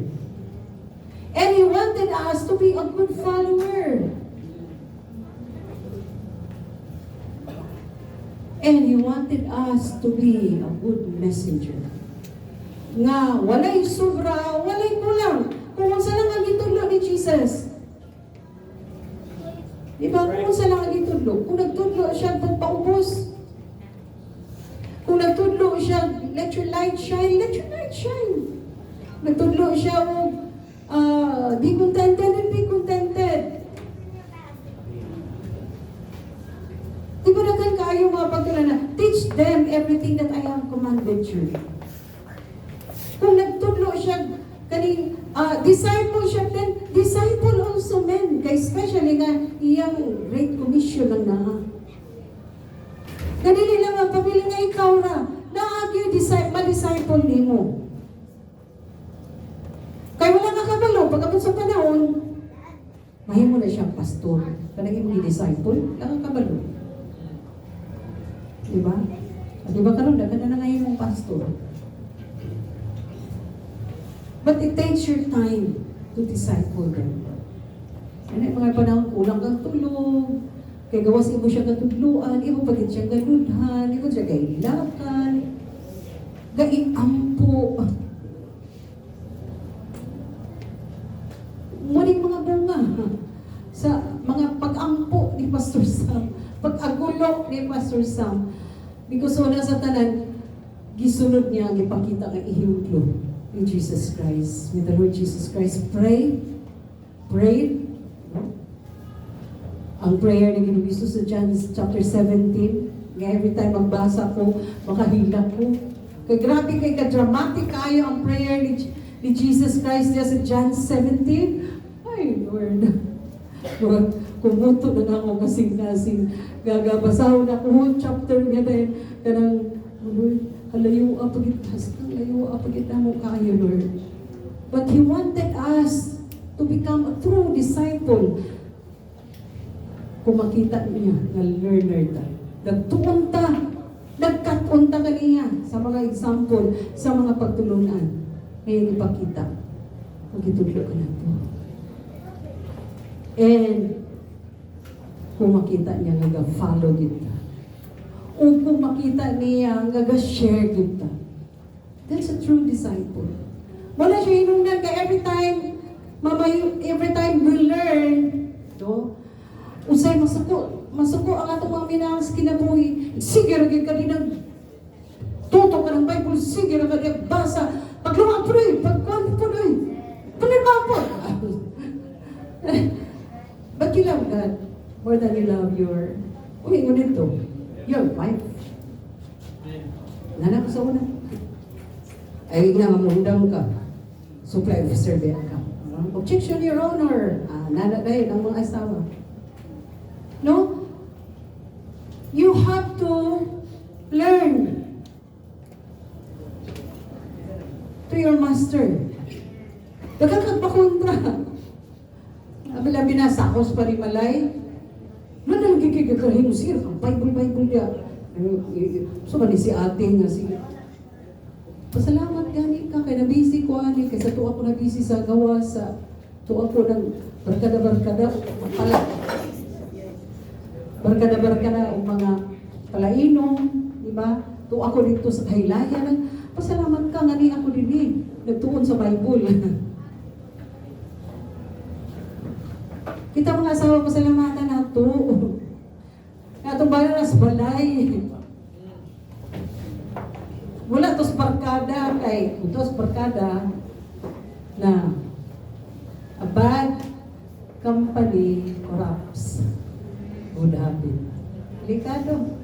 And He wanted us to be a good follower. And He wanted us to be a good messenger. Nga, walay sobra, walay kulang. Kung sa lang ang gitudlo ni Jesus. Diba? Kung sa lang ang gitudlo. Kung nagtudlo siya, pagpaubos. Kung nagtudlo siya, let your light shine, let your light shine. Nagtudlo siya, be contented and be contented. Di ba nakan kayo mga pagkala teach them everything that I have commanded you. Kung nagtudlo siya, kaning discipleship, then disciple also men. Kaya especially nga, iyang Great Commission lang na. Ganili lang ang pamilya nga ikaw na, naagyo ma-disciple ni mo. Kaya wala nga kabalo, pagkabot sa panahon, mahimo na siyang pastor. Kanagin mo i-disciple, wala nga kabalo. Diba? Diba karon dagan na ngayon mong pastor. But it takes your time to disciple them. Ano yung mga panahon, kulang kang tulog, kaya gawas mo siya katudluan, imo pagit siya ganudhan, imo siya kailakan, gaiampo. Muling mga bunga sa mga pag-ampo ni Pastor Sam, pag-agulo ni Pastor Sam. Because wala sa tanan, gisunod niya ang ipakita ng ihimlo ni Jesus Christ. With the Lord Jesus Christ, pray. Ang prayer ni Ginoong sa John chapter 17, nga every time magbasa ko, makahila ko. Kay grabe kay ka-dramatic kayo ang prayer ni Jesus Christ niya sa John 17. Ay, Lord. Lord, kumuto na ako kasing-kasing. Gagabasahon ako whole chapter niya dahil kanang, Lord, halayo apagit, halayo apagit na mo kayo, Lord. But He wanted us to become a true disciple. Kung makita niya na learner ta, nagtuon ta, nagkatunta ka niya sa mga example, sa mga pagtulunan. Ngayon ipakita. Pagitulo ka na ito. And kung makita niya nga follow kita. O kung makita niya nga share kita. That's a true disciple. Wala siya hinungdan ka every time we learn, no? Usay masuko ang atong mga minahal sa kinabuhi. Sige rin ka din tutok ka ng Bible, sige rin ka din basa. Pagluwa po rin, pagkuhan po rin. Panirma po. But you love God more than you love your, your wife. Nana ko sa una. Ay nga mamundang ka. Supply officer ba ka? Objection, Your Honor. Nana dahil ang mga asawa. No? You have to learn to your master. Nagkakagpakontra. Abila binasakos pa rin malay. Ano nang gigigagahin mo siya? Bible niya. So ba ni si ate nga siya? Pasalamat gani ka kay nabisi ko ani kaysa tuwa ko nabisi sa gawa sa tuwa ko ng barkada pala. Barkada ang mga palainom, di ba? Tuwa ko dito sa kahilayan. Pasalamat ka nga ni ako din nagtuon sa Bible. Kita mga asawa, pasalamatan na ito. Natong bala na sa balay. Wala tos barkada kay tos barkada na a bad company corrupts good habit. Delikado.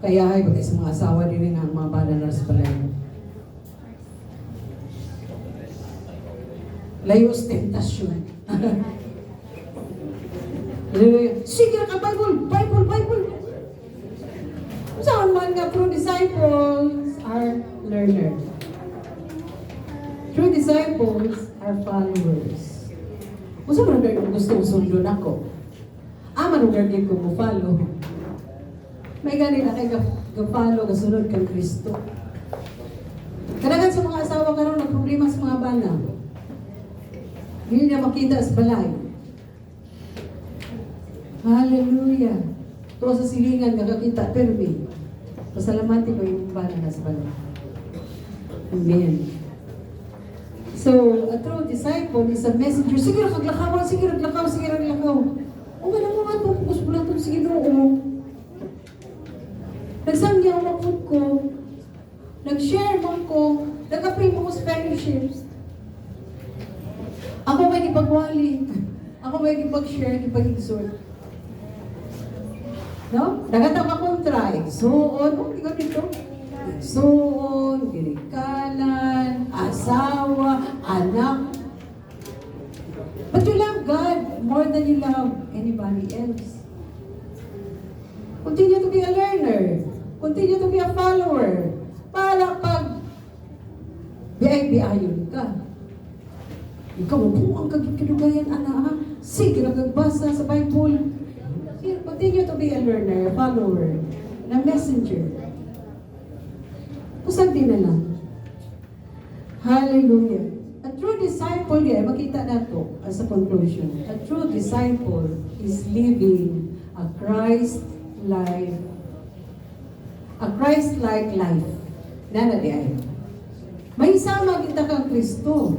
Kaya ay bagay sa mga asawa din ang mga bala na sa balay. Layo ostentasyon. Sige ka Bible. Saan man nga true disciples are learners. True disciples are followers. Kung saan lugar kung gusto sundon ako, aman lugar din ko mo follow. May ganin na kayo ga-follow, gasunod kang Kristo. Kadagan sa mga asawa karon na problema sa mga bana. Hindi na makita sa balay. Hallelujah. Tuwa sa silingan, kakakita, pero pasalamati ko yung bana na sa balay. Amen. So, a true disciple is a messenger. Sige na kaglakaw. O nga naman ito, focus mo lang ito sa Ginoo. Nagsangyaw mo ko, nag-share mo ko, nag-pray mo ko sa fellowships. Ako may ipagwali. Ako may ipag-share, ipag-exhort. No? Nagatang akong try. Exoon, ikaw dito. Exoon, ginikalan, asawa, anak. But you love God more than you love anybody else. Continue to be a learner. Continue to be a follower. Para pag biyay-biyayon ka. Ikaw po ang kagikinugayan, anak. Sige, nagbasa sa Bible. Continue to be a learner, a follower, a messenger. Pusag din na lang. Hallelujah. A true disciple, makita na ito as a conclusion. A true disciple is living a Christ-like life. Nana di ay. May sama kita kang Kristo.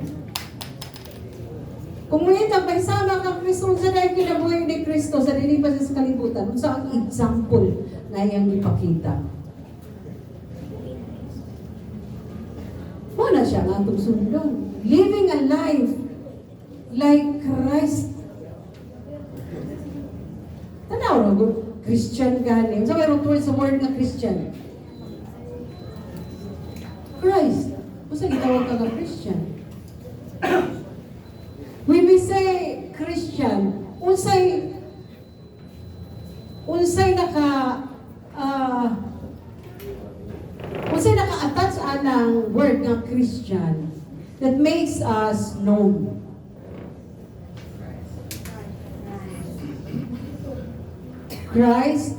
Kung may sama kang Kristo, sa dahil kinabuhay ni Kristo, sa dinipas sa kalibutan, sa ang example na iyang ipakita. Wala siya nga itong sundong. Living a life like Christ. Tanaw na, Christian gani. So, mayroon tuloy sa word na Christian. Christ. Usa gitawag ka nga Christian. When we say Christian, unsay naka-attach anang word nga Christian that makes us known. Christ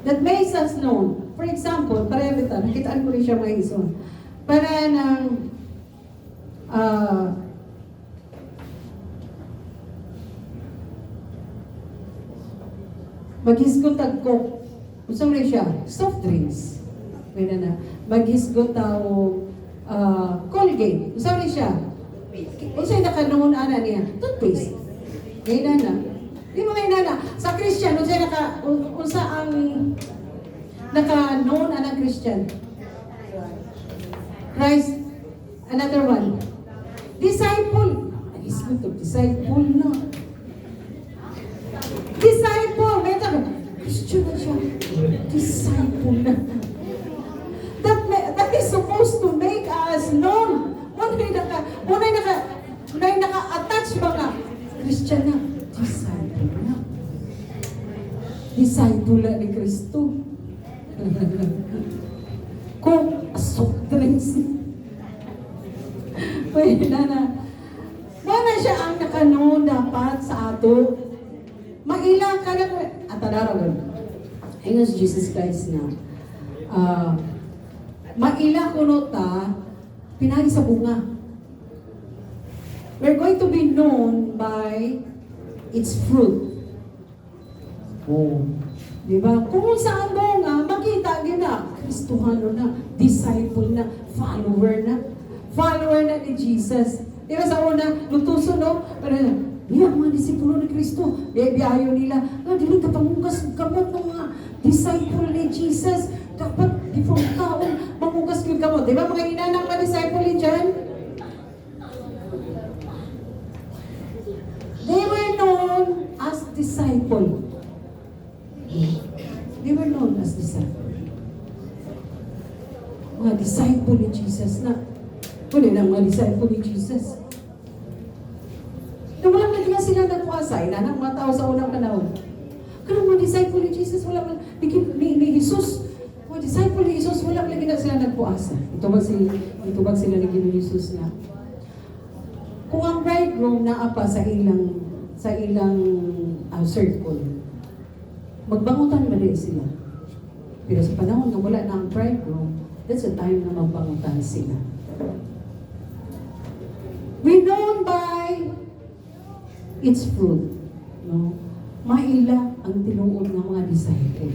that makes us known. For example, para bita, nakitaan ko rin siya mga ison. Para ng maghisgot ang coke. Usang rin siya, soft drinks. Pwede na. Maghisgot ang Colgate. Usang rin siya. Usang nakanoon ana niya. Toothpaste. Ngayon na. Di mo ngayon na. Sa Christian, unsa ang naka-known anang Christian? Christ. Another one. Disciple. Nag-isip ito, disciple na. Disciple. May tayo. Christian na siya. Disciple na. That is supposed to make us known. Unay naka-attach mga Christian na. Disciple na. Disciple na ni Kristo. Kung soft drinks. Pwede na. Wala siya ang nakanoon dapat sa ato. Mag-ilang ka na. At tadaraw. Ayun si Jesus Christ na. Mag-ilang kuno ta, pinagi sa bunga. We're going to be known by its fruit. Oh. Diba? Kung saan bunga, makita na, Kristohano na, disciple na, follower na ni Jesus. Diba sa una, lutuso no? Niya mga disipulo ni Kristo, biyayo nila, dili ka pangugas kamot ng mga disciple ni Jesus. Dapat, di from taon, mangugas yung kamot. Diba mga inanang mga disciple ni John? They were known as disciple. They were known as disciple. Mga disciple ni Jesus na. Kunin lang mga disciple ni Jesus. Na walang lagi na sila nagpuasa. Inanang mga tao sa unang panahon. Kaya mga disciple ni Jesus, walang ni Jesus. Mga disciple ni Jesus, walang lagi na sila nagpuasa. Ito ba sila naging ni Jesus na? Kung ang bridegroom naapa sa ilang circle, magbangutan ba rin sila? Pero sa panahon na wala na ang bridegroom, that's the time na magbangutan sila. We known by its fruit. No? Maila ang tinuod ng mga disciple.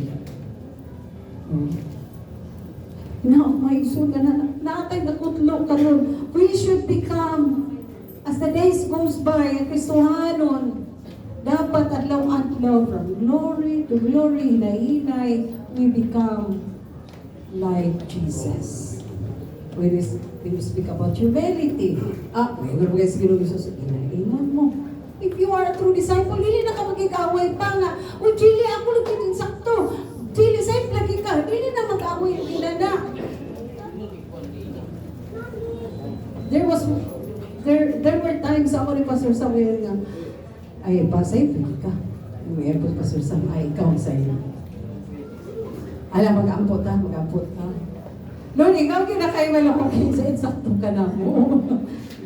No? May isun na natay na kutlo karon. We should become, as the days goes by, ang Kristohanon, dapat adlaw-adlaw from glory to glory, hinay-hinay, we become like Jesus. When we speak about humility, mayroon guys ginong Jesus, inaingon mo. If you are a true disciple, hindi na ka magkikaway pa nga. O, dili, ako nagiging sakto. Dili, sa'yo lagi ka. Dili na mag-away yung inana. There were times ako ni Pastor Samuel nga, ay, pasay, pwede ka. May airport Pastor Sam, ay, ikaw sa'yo. Alam, mag-ampot ha. Lord, ikaw kinakaimal ako kinsa, insakto ka na mo.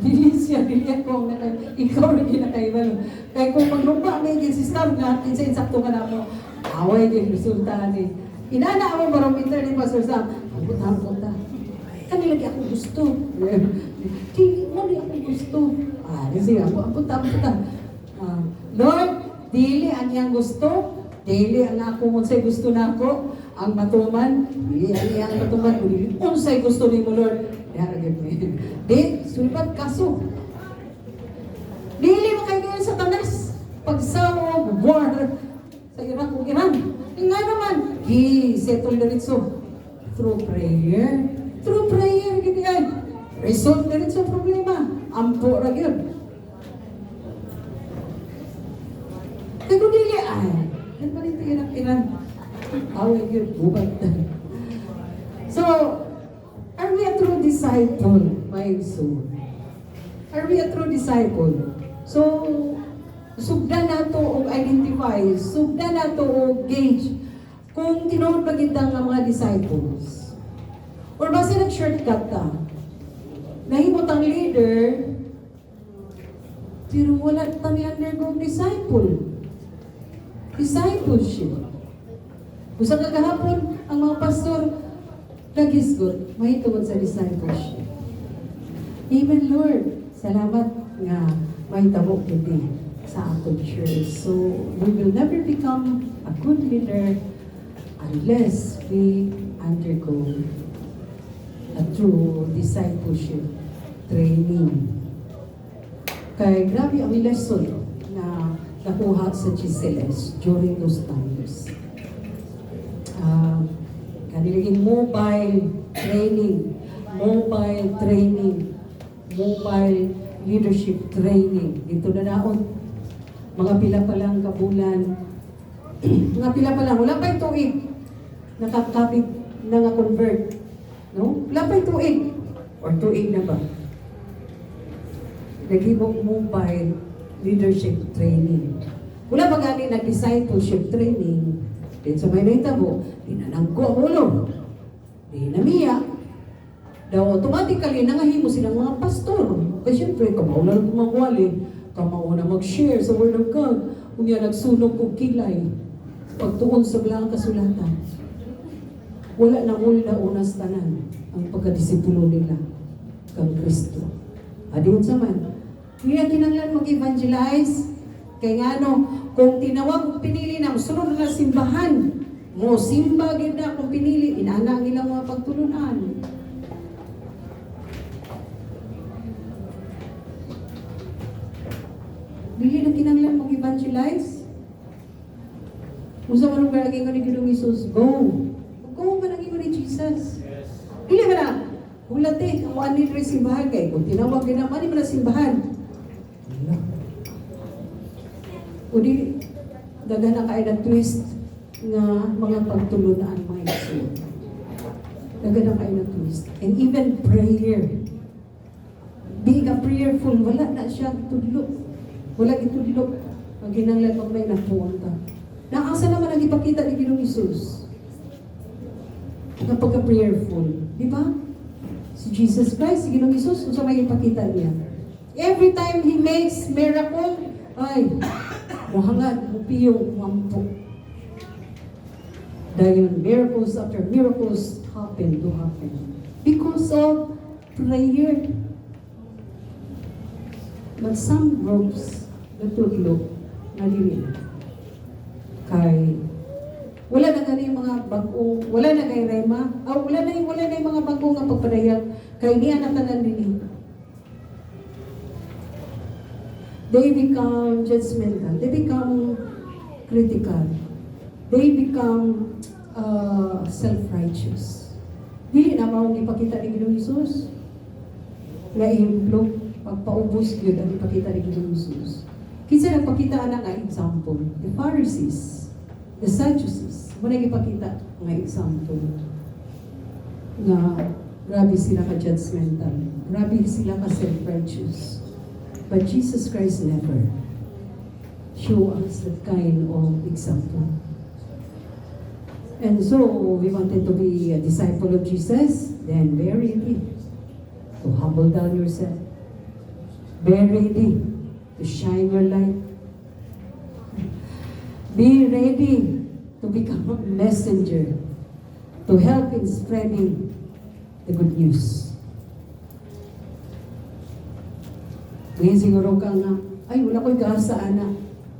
Dilisya, ako, ikaw na kinakaimal. Kaya kung maglumpa, may ginsistam nga, kinsa, insakto ka na mo. Away din, resulta ni. Inana ako barometer ni Pastor Sam. Ampot ha. Kanilagi ako gusto. Dili mo ni ako gusto. Kasi ampot ha. Lord, dili ang iyang gusto. Dili ang ako unsay gusto nako. Ang matuman, dili ang iyang matuman. Dili unsay gusto ni mo, Lord. Di, sulpat kaso. Dili makaigayon sa tanas. Pagsawa, war sa Iraq o Iran. Nga naman, settle na ritso. Through prayer. Through prayer, ganyan. Resolve na ritso problema. Ampo ra yun. Kaya kung dili, yan pa rin Iraq, Iran. Away yun, bubad. So, are we a disciple, my soul? Are we a true disciple? So, sugdan nato og identify, sugdan nato og gauge kung tinuod ba kita nga mga disciples. Or basta nag-shortcut ta. Nahimot ang leader, pero wala ta ni undergo disciple. Discipleship. Usa ka gahapon ang mga pastor nagisgot mahitungod sa discipleship. Amen, Lord. Salamat nga mahitabo kini sa atong church. So, we will never become a good leader unless we undergo a true discipleship training. Kaya grabe ang lesson na nakuha sa GCLS during those times. Kanilang mobile training, mobile leadership training. Dito na naon, mga pila pa lang kabulan, mga pila pa lang, wala pa yung tuig, nakakapit na nga-convert. No? Wala pa yung tuig, or tuig na ba? Naghibong mobile leadership training. Wala ba gani nag-discipleship training? Din sa may naitabo, di na nangko ang ulo. Di na miya. Daw automatically nangahimo silang mga pastor. Kasi syempre, kamaw na kumawali, kamaw na mag-share sa Word of God. Kung yan nagsunog kong kilay, pagtuon sa bilang kasulatan. Wala na uli na unas tanan ang pagkadisipulo nila kang Kristo. Adiyon sa man. Hindi na kinanglan mag-evangelize. Kaya nga kung tinawag kung pinili na, sunod na simbahan, mo simba gid na kung pinili, inaana ang ilang mga pagtulunan. Dili na kinanglan mag-evangelize. Kung sa manong galagay ko ni Ginoong Isus, go! Go ba nang ko ni Jesus? Dili ba na? Hulate, kung ano yung simbahan kay, kung tinawag din naman, ano na simbahan? O di, daga na kayo na twist nga mga pagtulunan mga iso. Daga na kayo na twist. And even prayer. Being a prayerful, wala na siya tudlok. Wala itudlok. Ang ginanglan pag may napunta. Naasa naman ang ipakita ni Ginoong Isus. Ang pagka-prayerful. Di ba? Si Jesus Christ, si Ginoong Isus, kung sa may ipakita niya. Every time He makes miracle, ay, muhangad, mupiyong, mampo. Dahil miracles after miracles happen to happen. Because of prayer. But some groups, natutulog, nalilin. Kay, wala na gani mga bagong, wala na kay Rema, wala na yung mga bagong nga pagpadayag, kay niya natanan din. They become judgmental. They become critical. They become self-righteous. Dili na maong ipakita ni Ginoong Isus. Nga implo, pagpaubos yun ang ipakita ni Ginoong Isus. Kinsa nagpakita na nga example? The Pharisees, the Sadducees. Muna ipakita nga example. Nga grabe sila ka-judgmental. Grabe sila ka-self-righteous. But Jesus Christ never show us that kind of example. And so, we wanted to be a disciple of Jesus, then be ready to humble down yourself. Be ready to shine your light. Be ready to become a messenger to help in spreading the good news. Ngayon siguro ka nga, ay wala ko'y gasa ana.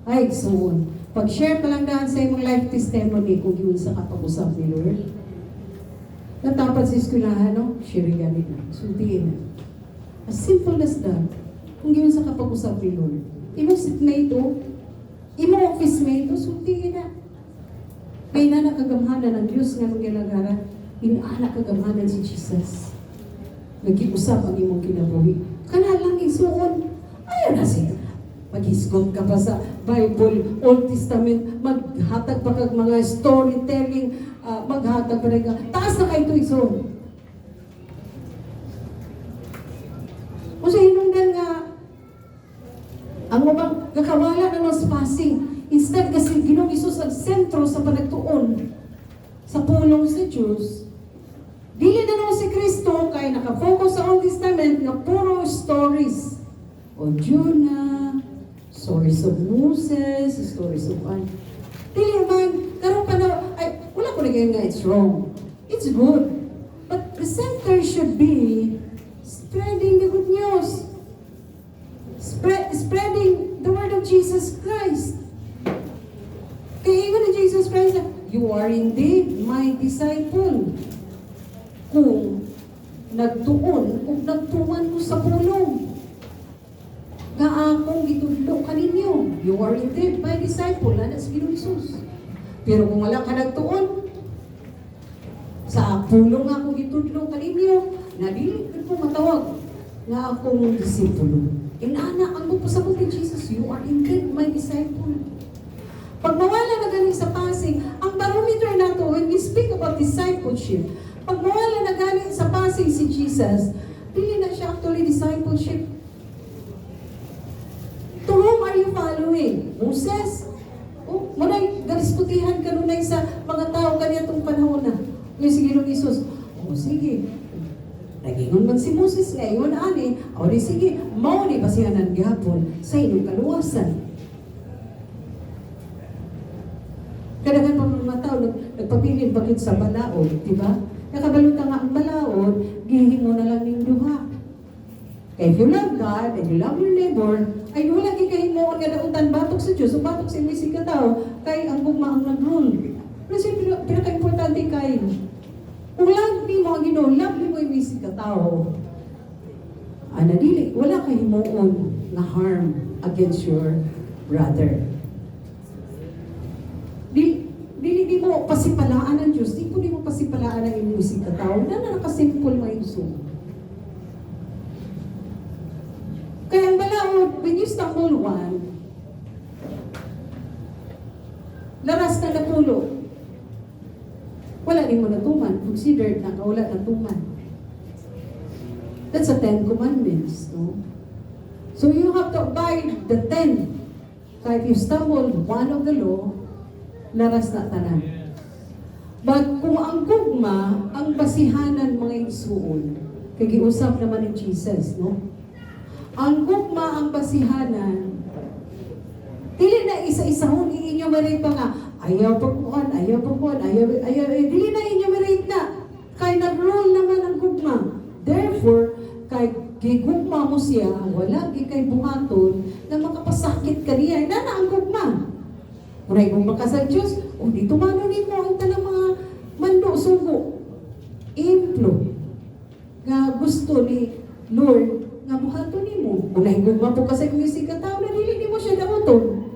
Ay, soon. Pag-share pa lang daan sa imong life testimony kung yun sa kapag-usap ni Lord. Natapat sa eskwelahan, no? Share yan nila. Suntiin na. As simple as that. Kung yun sa kapag-usap ni Lord. Imong seatmate o, imong office mate o, suntiin na. May nanakagamhanan ng Diyos nga nung ginagara, inaanak kagamhanan si Jesus. Nag-iusap ang imong kinabuhi. Kana lang isuon. Ayaw na siya. Mag-hisgot ka pa sa Bible, Old Testament, maghatag pa kag mga storytelling, maghatag pa rin ka. Taas na kayo ito isuon. Ang ubang kakawala na ng spacing. Instead kasi Ginoong Isus ang sentro sa panagtuon sa pulong sa Diyos. Dili na naman si Kristo kay nakafocus sa Old Testament na puro stories. O Jonah, stories of Moses, stories of Dili man, karon pa na, ay, wala ko na nga it's wrong. It's good. But the center should be spreading the good news. Spreading the word of Jesus Christ. Kaya ingon ni Jesus Christ na, you are indeed my disciple. Kung nagtuon, kung nagtuman mo sa pulong, nga akong gitudlo ka ninyo. You are indeed my disciple. Ano sa Ginoong Isus. Pero kung wala ka nagtuon, sa pulong ako gitudlo ka ninyo, nadili ko matawag nga akong disipulo. Inana, ang pagpasabot ni Jesus, you are indeed my disciple. Pag mawala na galing sa passing, ang barometer nato, when we speak about discipleship, pag mawala na galing sa passing si Jesus, pili na siya actually discipleship. To whom are you following? Moses? O, munay, garisputihan ka nunay sa mga tao kanya itong panahon na. Yung si Ginoong Isus, o sige, nagingon man si Moses nga, yun ani, o di sige, mao ni pasihanan gihapon sa inyong kaluwasan. Kadagan pa mga tao, nagpapilin bakit sa balaod, di ba? Nakabaluta nga ang balaod, gihimo na lang ng duha. Kaya if you love God and you love your neighbor, ay wala kikahimoon nga dautan batok sa Diyos, o batok sa imisi ka tao, kay ang gugma ang nag-rule. Pero siya, pinaka-importante kayo. Kung love ni mo ang Ginoo, love ni mo imisi ka tao, anadili, wala kahimoon na harm against your brother. Di mo pasipalaan ng Diyos, di mo pasipalaan ng imisi ka tao, na nakasimple mo yung Zoom. Kaya ang balaod, when you stumble one, laras na napulo, wala din mo natuman, considered na wala natuman. That's the 10 Commandments, no? So you have to abide the 10. So if you stumble one of the law, laras na tanan. But kung ang gugma, ang basihanan mga igsuon, kagiusap naman ni Jesus, no? Ang gugma, ang basihanan, dili na isa-isahon iinyo maray pa nga, ayaw pagkuhan, dili na inyo maray na, kay nag-rule naman ang gugma. Therefore, kay gigugma mo siya, wala kay buhaton, na makapasakit ka niya, na ang gugma. Muray kung baka sa Diyos, o dito manunin mo ang tanang mga mando, sugo, implo, nga gusto ni Lord, nga buhaton ni mo. Unay gugma po kasi kung isi ka tao, na dili mo siya dauton.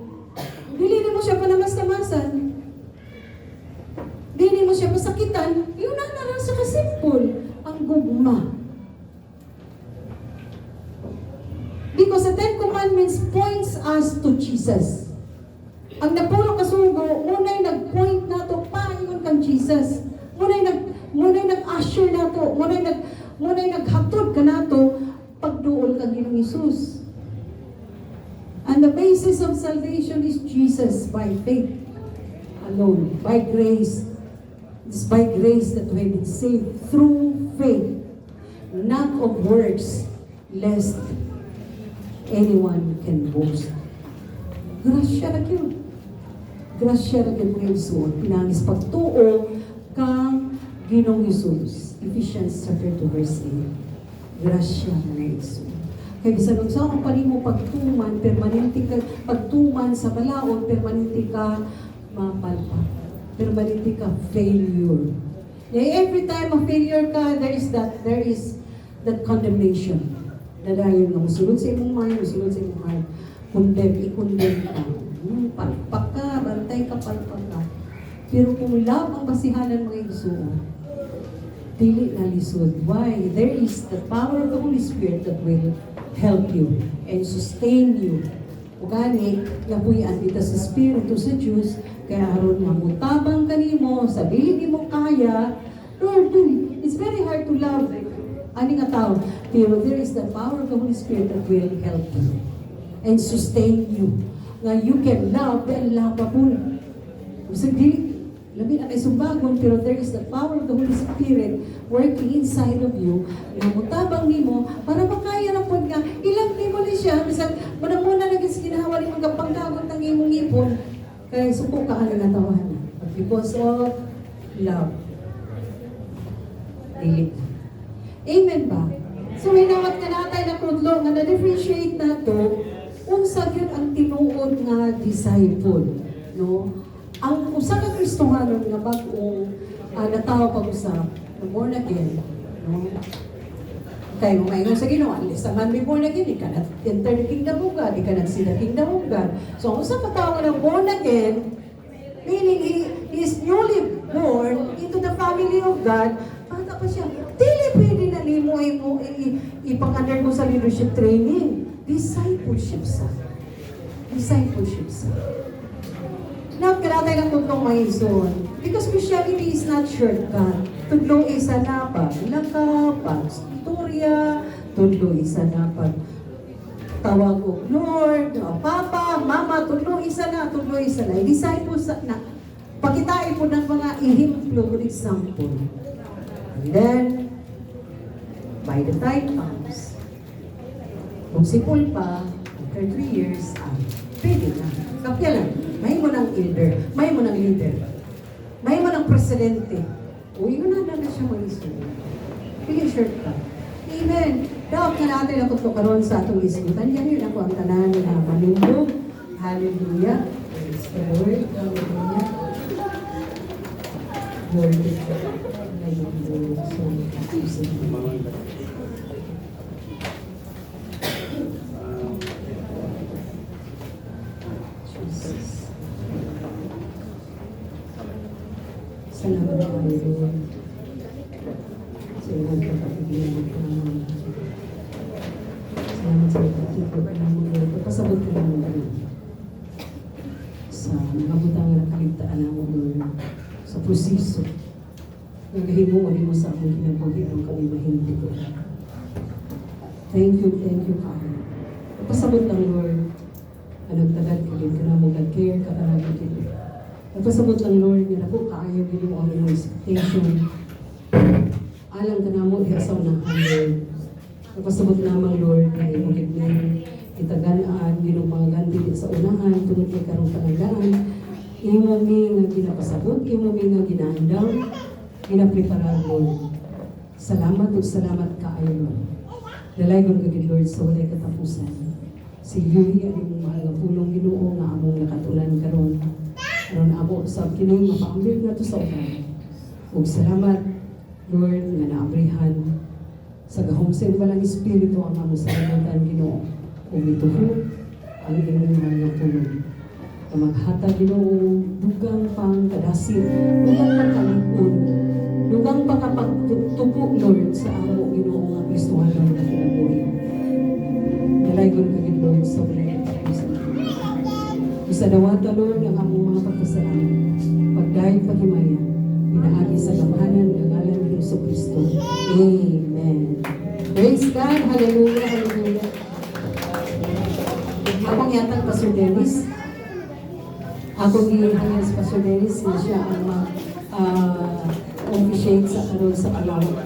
Dili mo siya panamas-tamasan. Dili mo siya masakitan. Yun na lang sa kasimpol, ang gugma. Because the 10 Commandments points us to Jesus. Ang napuno kasugo, muna'y nag-point nato paingon kang Jesus. Muna'y nag-usher nato, muna'y naghatod ka nato pagduol kang Ginoong Isus. And the basis of salvation is Jesus by faith alone, by grace. It's by grace that we have been saved through faith, not of works, lest anyone can boast. Grasya na yun. Grasya na yun mga Isus. Pinangis pagtuo kang Ginoong Isus. Ephesians chapter 2 verse 8. Grasya na mga Isus. Kaya bisan sa akong palimo pagtuman, permanente ka, pagtuman sa balaod, permanente ka mapalpa. Permanente ka failure. Every time a failure ka, there is that condemnation. Dadayon nga, musulod sa imong mind, musulod sa imong heart. I-condemn ka. Palpak ka, bantay ka, palpak ka. Pero kung love ang basihanan mga igsuo, dili na lisod. Why? There is the power of the Holy Spirit that will help you and sustain you. O gani, napuyan kita sa Espiritu sa Diyos, kaya aron nga mutabang kanimo, sabihin mo kaya, Lord, it's very hard to love ani nga tao, pero there is the power of the Holy Spirit that will help you. and sustain you. Nga you can love and lovable. So, labi na kay subagon, pero there is the power of the Holy Spirit working inside of you, na mutabang nimo, para makaya na po nga, ilang nimo ni siya, bisan, muna naging ginahawa ni mga pangkagot ng imong ipon, kaya suko ka ang natawahan. Because of love. Dilit. Amen ba? So, hinawat ka natay na kudlo, nga na-differentiate na to, unsa yun ang tinuod nga disciple. No? Ang usa ka Kristohanon nga bag-ong natawa pag-usap, born again, no? Kaya mo maingong sa Ginoo, unless naman may born again, di ka na enter the kingdom of God, di ka na see the kingdom of God. So, ang usa ka tao nga born again, meaning he is newly born into the family of God, bata pa siya, dili pwede na nimo ipang-under mo sa leadership training. Discipleship sa. Discipleship sa. Now, karatay ng tutong maison. Because Christianity is not shortcut. Tudlo isa na pag lakapag istorya, tudlo isa na pag tawag o Lord, o Papa, Mama, tudlo isa na. Disciples na. Pakitain po ng mga ihimplo, good example. And then, by the time comes, kung si Paul pa, after 3 years, pwede na. Kapya lang, may mo ng elder, may mo ng leader, may mo ng presidente. Uy, na siya mag-isip. Pili shortcut. Amen. Dapat na natin ang karon sa atong isgutan. Yan yun ako ang tanan na manindog. Hallelujah. Praise the Lord. Hallelujah. Lord, hallelujah. So, salamat tayo, Lord. Salamat sa patigyan ng Panginoon. Salamat sa pagkikot ng Lord. Papasabot ka naman kami sa mga butang na kaligtaan ng Lord. Sa proseso. Naghihimuon mo sa aming kinabuhi ang kami mahindi ko. Thank you, Father. Papasabot ng Lord. Anagtagad ka din ka na mo care ka karami kito. Nagpasabot ng Lord nga ako kaayaw din mo ang iyong expectation. Alam ka na mo, iasaw na ang Lord. Nagpasabot namang Lord na iyong gitnin, itaganaan, ginong mga ganti sa unahan, tunod kay karong panagdaan. Imo mi nga ginapasabot, imo mi nga ginaandaw, ginapreparar Lord. Salamat o salamat kaayaw Lord. Dalaygon ka Lord sa walay katapusan. Si Yuri ang iyong mahal nga pulong Ginoo nga among nakatulan karon. Karon amo sa kining mapaambir na to sa ulan. Ug salamat Lord nga naabrihan sa gahom sa walang espiritu ang among salamutan Ginoo. Ug ituhod ang imong mahal nga pulong. Na maghatag Ginoo dugang pang kadasit, dugang pang kalikon, dugang pang pagtupo Lord sa amo Ginoo nga Kristohanon nga kinabuhi. Dalaygon ka Lord sa walay katapusan. Isadawata Lord ang among mga pagpasalamat. Pagdahil paghimaya, pinaagi sa gamahanan ng ngalan ni Hesus Kristo. Amen. Praise God. Hallelujah. Hallelujah. Akong yatang Pastor Dennis. Akong gihangyan sa Pastor Dennis. Siya ang officiate sa karon sa Palawan.